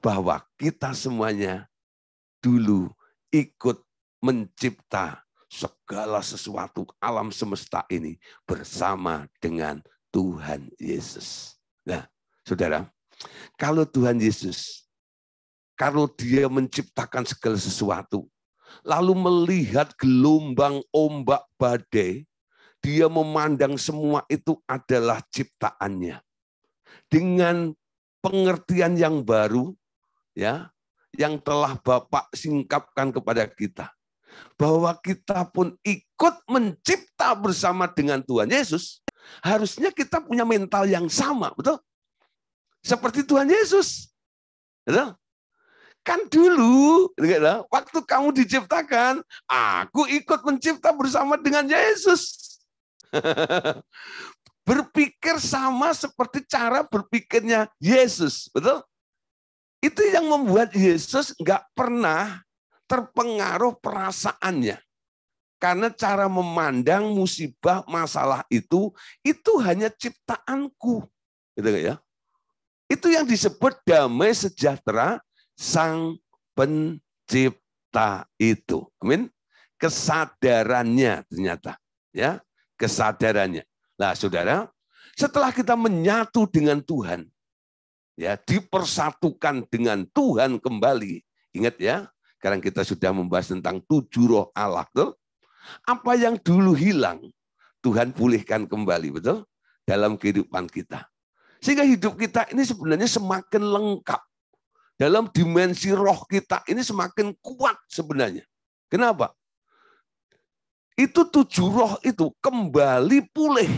Bahwa kita semuanya dulu ikut mencipta segala sesuatu alam semesta ini bersama dengan Tuhan Yesus. Nah, saudara, kalau Tuhan Yesus, kalau dia menciptakan segala sesuatu, lalu melihat gelombang ombak badai, dia memandang semua itu adalah ciptaannya. Dengan pengertian yang baru, ya, yang telah Bapak singkapkan kepada kita, bahwa kita pun ikut mencipta bersama dengan Tuhan Yesus, harusnya kita punya mental yang sama, betul? Seperti Tuhan Yesus. Betul? Kan dulu, waktu kamu diciptakan, aku ikut mencipta bersama dengan Yesus. Berpikir sama seperti cara berpikirnya Yesus, betul? Itu yang membuat Yesus nggak pernah terpengaruh perasaannya. Karena cara memandang musibah, masalah itu hanya ciptaanku. Gitu ya. Itu yang disebut damai sejahtera Sang Pencipta itu. Amin. Kesadarannya ternyata, ya, kesadarannya. Nah, saudara, setelah kita menyatu dengan Tuhan, ya, dipersatukan dengan Tuhan kembali. Ingat ya, sekarang kita sudah membahas tentang 7 roh Allah, betul? Apa yang dulu hilang, Tuhan pulihkan kembali, betul? Dalam kehidupan kita. Sehingga hidup kita ini sebenarnya semakin lengkap. Dalam dimensi roh kita ini semakin kuat sebenarnya. Kenapa? Itu 7 roh itu kembali pulih.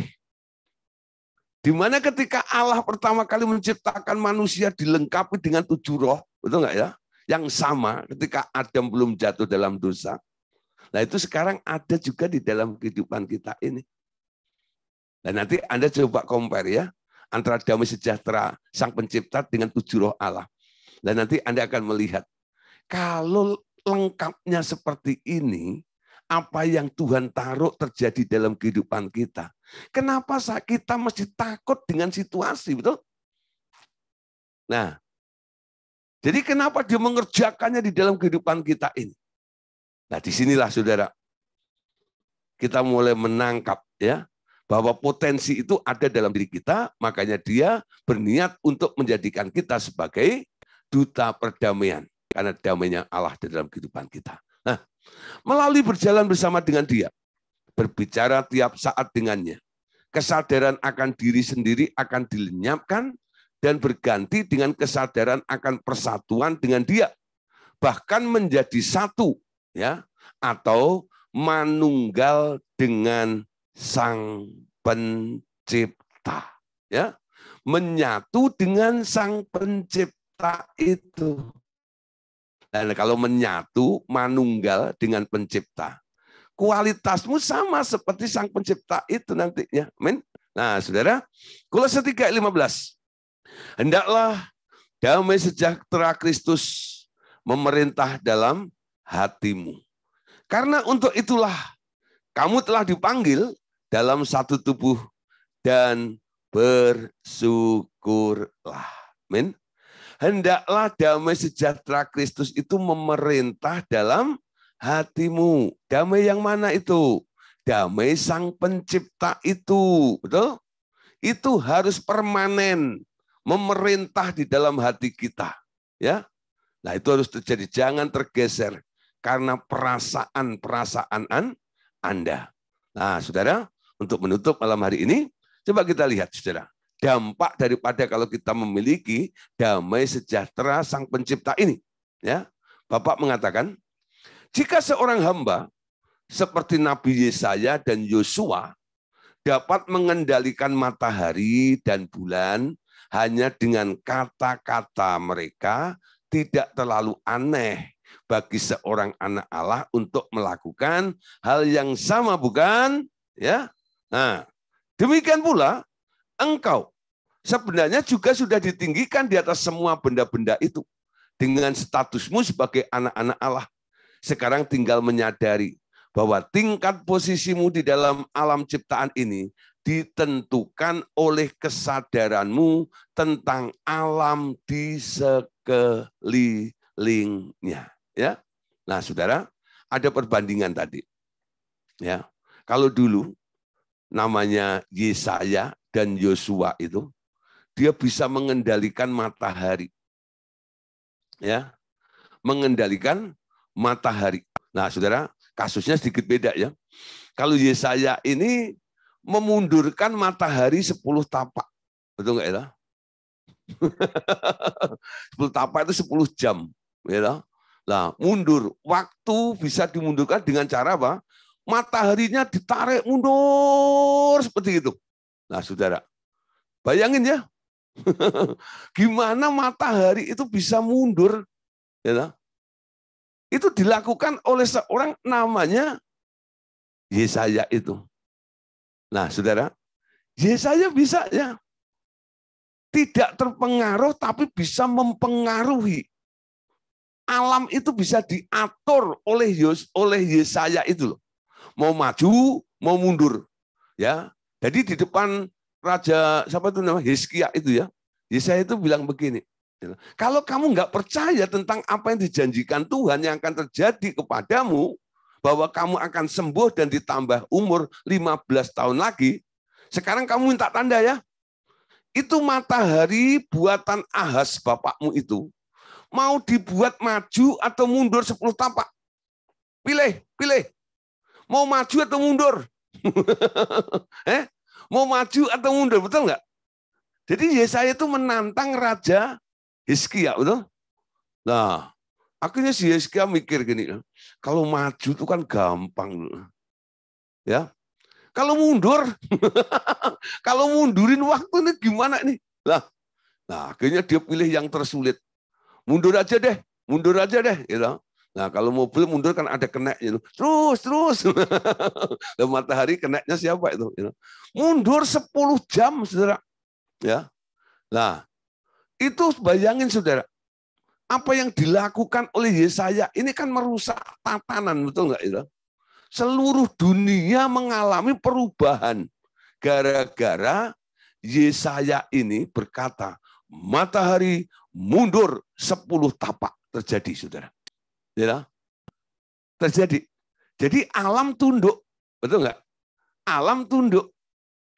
Di mana ketika Allah pertama kali menciptakan manusia dilengkapi dengan 7 roh, betul nggak ya? Yang sama ketika Adam belum jatuh dalam dosa. Nah itu sekarang ada juga di dalam kehidupan kita ini. Dan nanti Anda coba compare ya, antara damai sejahtera Sang Pencipta dengan 7 roh Allah. Dan nanti Anda akan melihat, kalau lengkapnya seperti ini, apa yang Tuhan taruh terjadi dalam kehidupan kita. Kenapa kita mesti takut dengan situasi, betul? Nah, jadi kenapa dia mengerjakannya di dalam kehidupan kita ini? Nah, disinilah saudara, kita mulai menangkap ya bahwa potensi itu ada dalam diri kita, makanya dia berniat untuk menjadikan kita sebagai duta perdamaian, karena damainya Allah di dalam kehidupan kita. Nah, melalui berjalan bersama dengan dia, berbicara tiap saat dengannya, kesadaran akan diri sendiri akan dilenyapkan dan berganti dengan kesadaran akan persatuan dengan dia, bahkan menjadi satu ya, atau manunggal dengan Sang Pencipta, ya, menyatu dengan Sang Pencipta itu. Dan kalau menyatu, manunggal dengan Pencipta, kualitasmu sama seperti Sang Pencipta itu nantinya. Amin. Nah, saudara, Kolose 3:15. Hendaklah damai sejahtera Kristus memerintah dalam hatimu. Karena untuk itulah kamu telah dipanggil dalam satu tubuh dan bersyukurlah. Amin. Hendaklah damai sejahtera Kristus itu memerintah dalam hatimu. Damai yang mana itu? Damai Sang Pencipta itu. Betul? Itu harus permanen, memerintah di dalam hati kita. Ya. Nah, itu harus terjadi, jangan tergeser karena perasaan-perasaan Anda. Nah, saudara, untuk menutup malam hari ini, coba kita lihat, saudara, dampak daripada kalau kita memiliki damai sejahtera Sang Pencipta ini. Ya, Bapak mengatakan, jika seorang hamba seperti Nabi Yesaya dan Yosua dapat mengendalikan matahari dan bulan hanya dengan kata-kata mereka, tidak terlalu aneh bagi seorang anak Allah untuk melakukan hal yang sama, bukan? Ya. Nah, demikian pula engkau sebenarnya juga sudah ditinggikan di atas semua benda-benda itu dengan statusmu sebagai anak-anak Allah. Sekarang tinggal menyadari bahwa tingkat posisimu di dalam alam ciptaan ini ditentukan oleh kesadaranmu tentang alam di sekelilingnya. Ya, nah saudara, ada perbandingan tadi. Ya, kalau dulu namanya Yesaya dan Yosua itu, dia bisa mengendalikan matahari. Ya, mengendalikan matahari. Nah, saudara, kasusnya sedikit beda ya. Kalau Yesaya ini memundurkan matahari 10 tapak. Betul nggak ya? 10 tapak itu 10 jam. Ya. Nah, mundur. Waktu bisa dimundurkan dengan cara apa? Mataharinya ditarik mundur seperti itu. Nah, saudara, bayangin ya. Gimana matahari itu bisa mundur. Ya. Itu dilakukan oleh seorang namanya Yesaya itu. Nah, saudara, Yesaya bisa ya tidak terpengaruh tapi bisa mempengaruhi. Alam itu bisa diatur oleh Yesaya itu loh. Mau maju, mau mundur. Ya. Jadi di depan raja siapa itu namanya Hizkia itu ya. Yesaya itu bilang begini. Kalau kamu nggak percaya tentang apa yang dijanjikan Tuhan yang akan terjadi kepadamu, bahwa kamu akan sembuh dan ditambah umur 15 tahun lagi, sekarang kamu minta tanda ya. Itu matahari buatan Ahaz bapakmu itu, mau dibuat maju atau mundur 10 tapak. Pilih. Mau maju atau mundur? Mau maju atau mundur, betul nggak? Jadi Yesaya itu menantang Raja Hizkia, betul? Nah, akhirnya si Hizkia mikir gini, kalau maju itu kan gampang. Ya. Kalau mundur, kalau mundurin waktu ini gimana nih? Nah, akhirnya dia pilih yang tersulit. Mundur aja deh. Gitu. Nah, kalau mobil mundur kan ada keneknya. Terus. Dan matahari keneknya siapa itu? Mundur 10 jam, saudara. Ya. Nah, itu bayangin, saudara. Apa yang dilakukan oleh Yesaya ini kan merusak tatanan, betul nggak itu? Seluruh dunia mengalami perubahan gara-gara Yesaya ini berkata, matahari mundur 10 tapak. Terjadi, saudara. Ya, terjadi. Jadi alam tunduk. Betul nggak? Alam tunduk.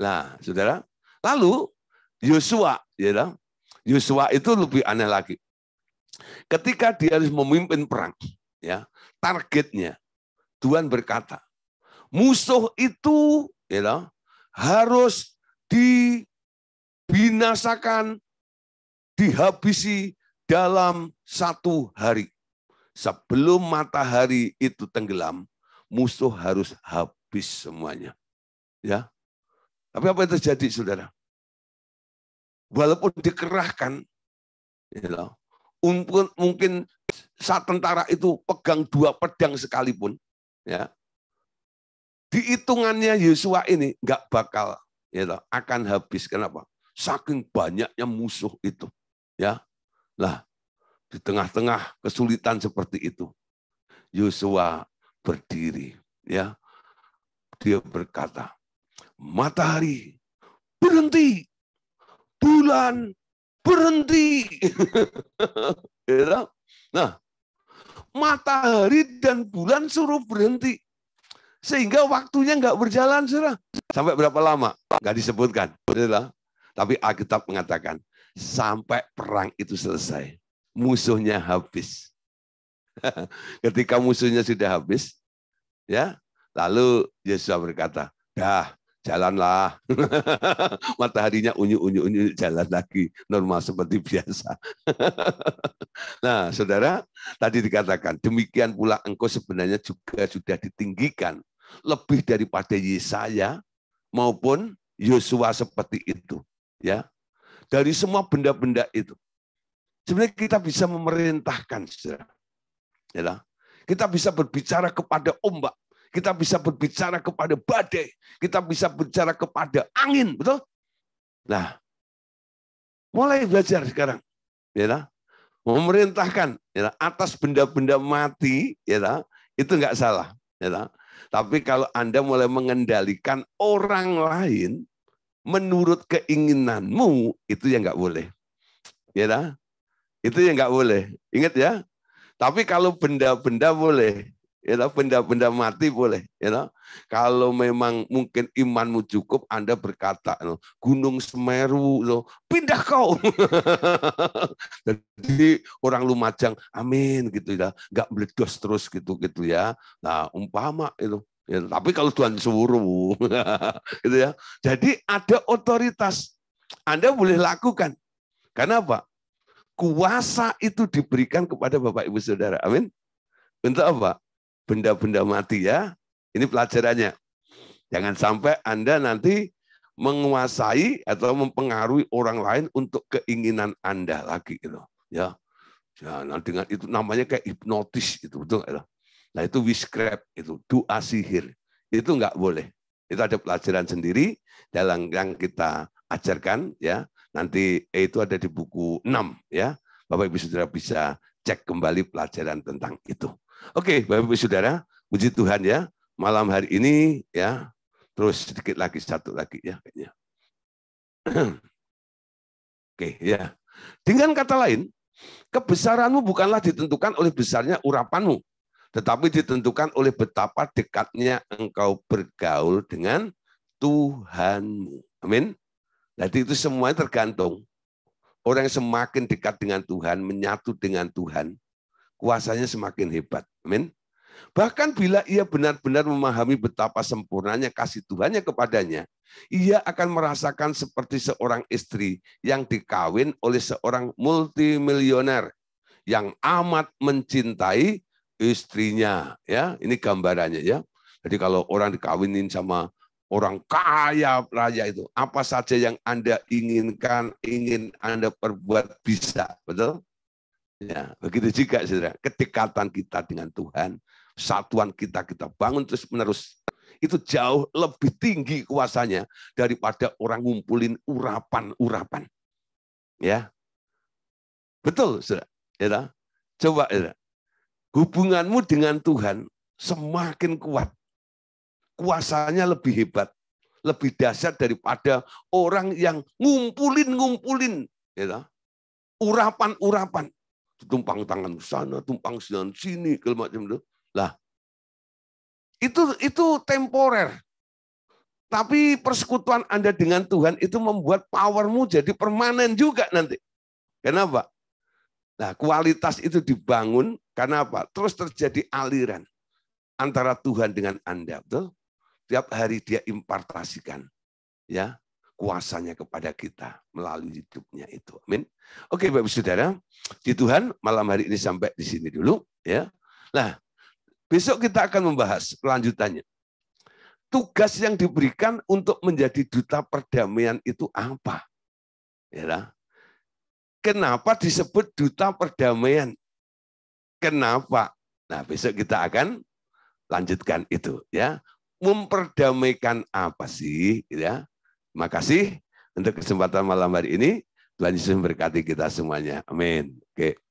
Nah, saudara. Lalu Yosua, ya, Yosua itu lebih aneh lagi. Ketika dia harus memimpin perang, ya, targetnya Tuhan berkata, musuh itu, ya, harus dibinasakan, dihabisi dalam 1 hari. Sebelum matahari itu tenggelam, musuh harus habis semuanya. Ya, tapi apa yang terjadi, saudara? Walaupun dikerahkan, ya, mungkin saat tentara itu pegang 2 pedang sekalipun, ya, di hitungannya Yosua ini nggak bakal, ya, akan habis. Kenapa? Saking banyaknya musuh itu, ya. Lah, di tengah-tengah kesulitan seperti itu, Yosua berdiri, ya. Dia berkata, matahari berhenti, bulan berhenti. Nah, matahari dan bulan suruh berhenti. Sehingga waktunya nggak berjalan, saudara. Sampai berapa lama? Nggak disebutkan. Tapi Alkitab mengatakan, sampai perang itu selesai. Musuhnya habis. Ketika musuhnya sudah habis, ya, lalu Yesus berkata, dah, jalanlah. Mataharinya unyu-unyu jalan lagi, normal seperti biasa. Nah, saudara, tadi dikatakan, demikian pula engkau sebenarnya juga sudah ditinggikan lebih daripada Yesaya maupun Yosua seperti itu. Ya, dari semua benda-benda itu, sebenarnya kita bisa memerintahkan, saudara. Ya, kita bisa berbicara kepada ombak, kita bisa berbicara kepada badai, kita bisa berbicara kepada angin, betul? Nah, mulai belajar sekarang, ya, memerintahkan, ya, atas benda-benda mati, ya, itu nggak salah, ya. Tapi kalau Anda mulai mengendalikan orang lain menurut keinginanmu, itu yang nggak boleh, ya, itu yang nggak boleh. Ingat ya. Tapi kalau benda-benda boleh, ya, benda-benda mati boleh. Ya, kalau memang mungkin imanmu cukup, Anda berkata, Gunung Semeru, pindah kau. Jadi orang Lumajang, amin gitu ya, nggak meledos terus gitu ya. Nah, umpama itu. Ya, tapi kalau Tuhan suruh, gitu ya. Jadi ada otoritas, Anda boleh lakukan. Karena apa? Kuasa itu diberikan kepada Bapak Ibu Saudara. Amin. Untuk apa? Benda-benda mati, ya. Ini pelajarannya. Jangan sampai Anda nanti menguasai atau mempengaruhi orang lain untuk keinginan Anda lagi, gitu. Ya. Nah, dengan itu namanya kayak hipnotis itu, betul nggak? Nah, itu witchcraft, itu doa sihir. Itu nggak boleh. Itu ada pelajaran sendiri dalam yang kita ajarkan, ya. Nanti itu ada di buku 6, ya. Bapak Ibu Saudara bisa cek kembali pelajaran tentang itu. Oke, Bapak Ibu Saudara, puji Tuhan ya. Malam hari ini, ya. Terus sedikit lagi, satu lagi ya kayaknya. Oke, ya. Dengan kata lain, kebesaranmu bukanlah ditentukan oleh besarnya urapanmu, tetapi ditentukan oleh betapa dekatnya engkau bergaul dengan Tuhanmu. Amin. Jadi itu semuanya tergantung. Orang yang semakin dekat dengan Tuhan, menyatu dengan Tuhan, kuasanya semakin hebat. Amin. Bahkan bila ia benar-benar memahami betapa sempurnanya kasih Tuhannya kepadanya, ia akan merasakan seperti seorang istri yang dikawin oleh seorang multimilioner yang amat mencintai istrinya. Ya, ini gambarannya ya. Jadi kalau orang dikawinin sama orang kaya raya itu, apa saja yang Anda inginkan, ingin Anda perbuat bisa, betul? Ya, begitu juga saudara, kedekatan kita dengan Tuhan, satuan kita bangun terus-menerus. Itu jauh lebih tinggi kuasanya daripada orang ngumpulin urapan-urapan. Ya. Betul, saudara. Ya, coba saudara. Hubunganmu dengan Tuhan semakin kuat. Kuasanya lebih hebat, lebih dahsyat daripada orang yang ngumpulin, ya, urapan-urapan. Tumpang tangan sana, tumpang tangan sini, segala macam itu. Lah, Itu temporer. Tapi persekutuan Anda dengan Tuhan itu membuat powermu jadi permanen juga nanti. Kenapa? Nah, kualitas itu dibangun karena apa? Terus terjadi aliran antara Tuhan dengan Anda, betul? Tiap hari dia impartasikan ya kuasanya kepada kita melalui hidupnya itu. Amin. Oke, Bapak Saudara, di Tuhan malam hari ini sampai di sini dulu ya. Nah, besok kita akan membahas kelanjutannya. Tugas yang diberikan untuk menjadi duta perdamaian itu apa? Ya, kenapa disebut duta perdamaian? Kenapa? Nah, besok kita akan lanjutkan itu ya. Memperdamaikan apa sih ya? Terima kasih untuk kesempatan malam hari ini. Tuhan Yesus memberkati kita semuanya. Amin. Oke.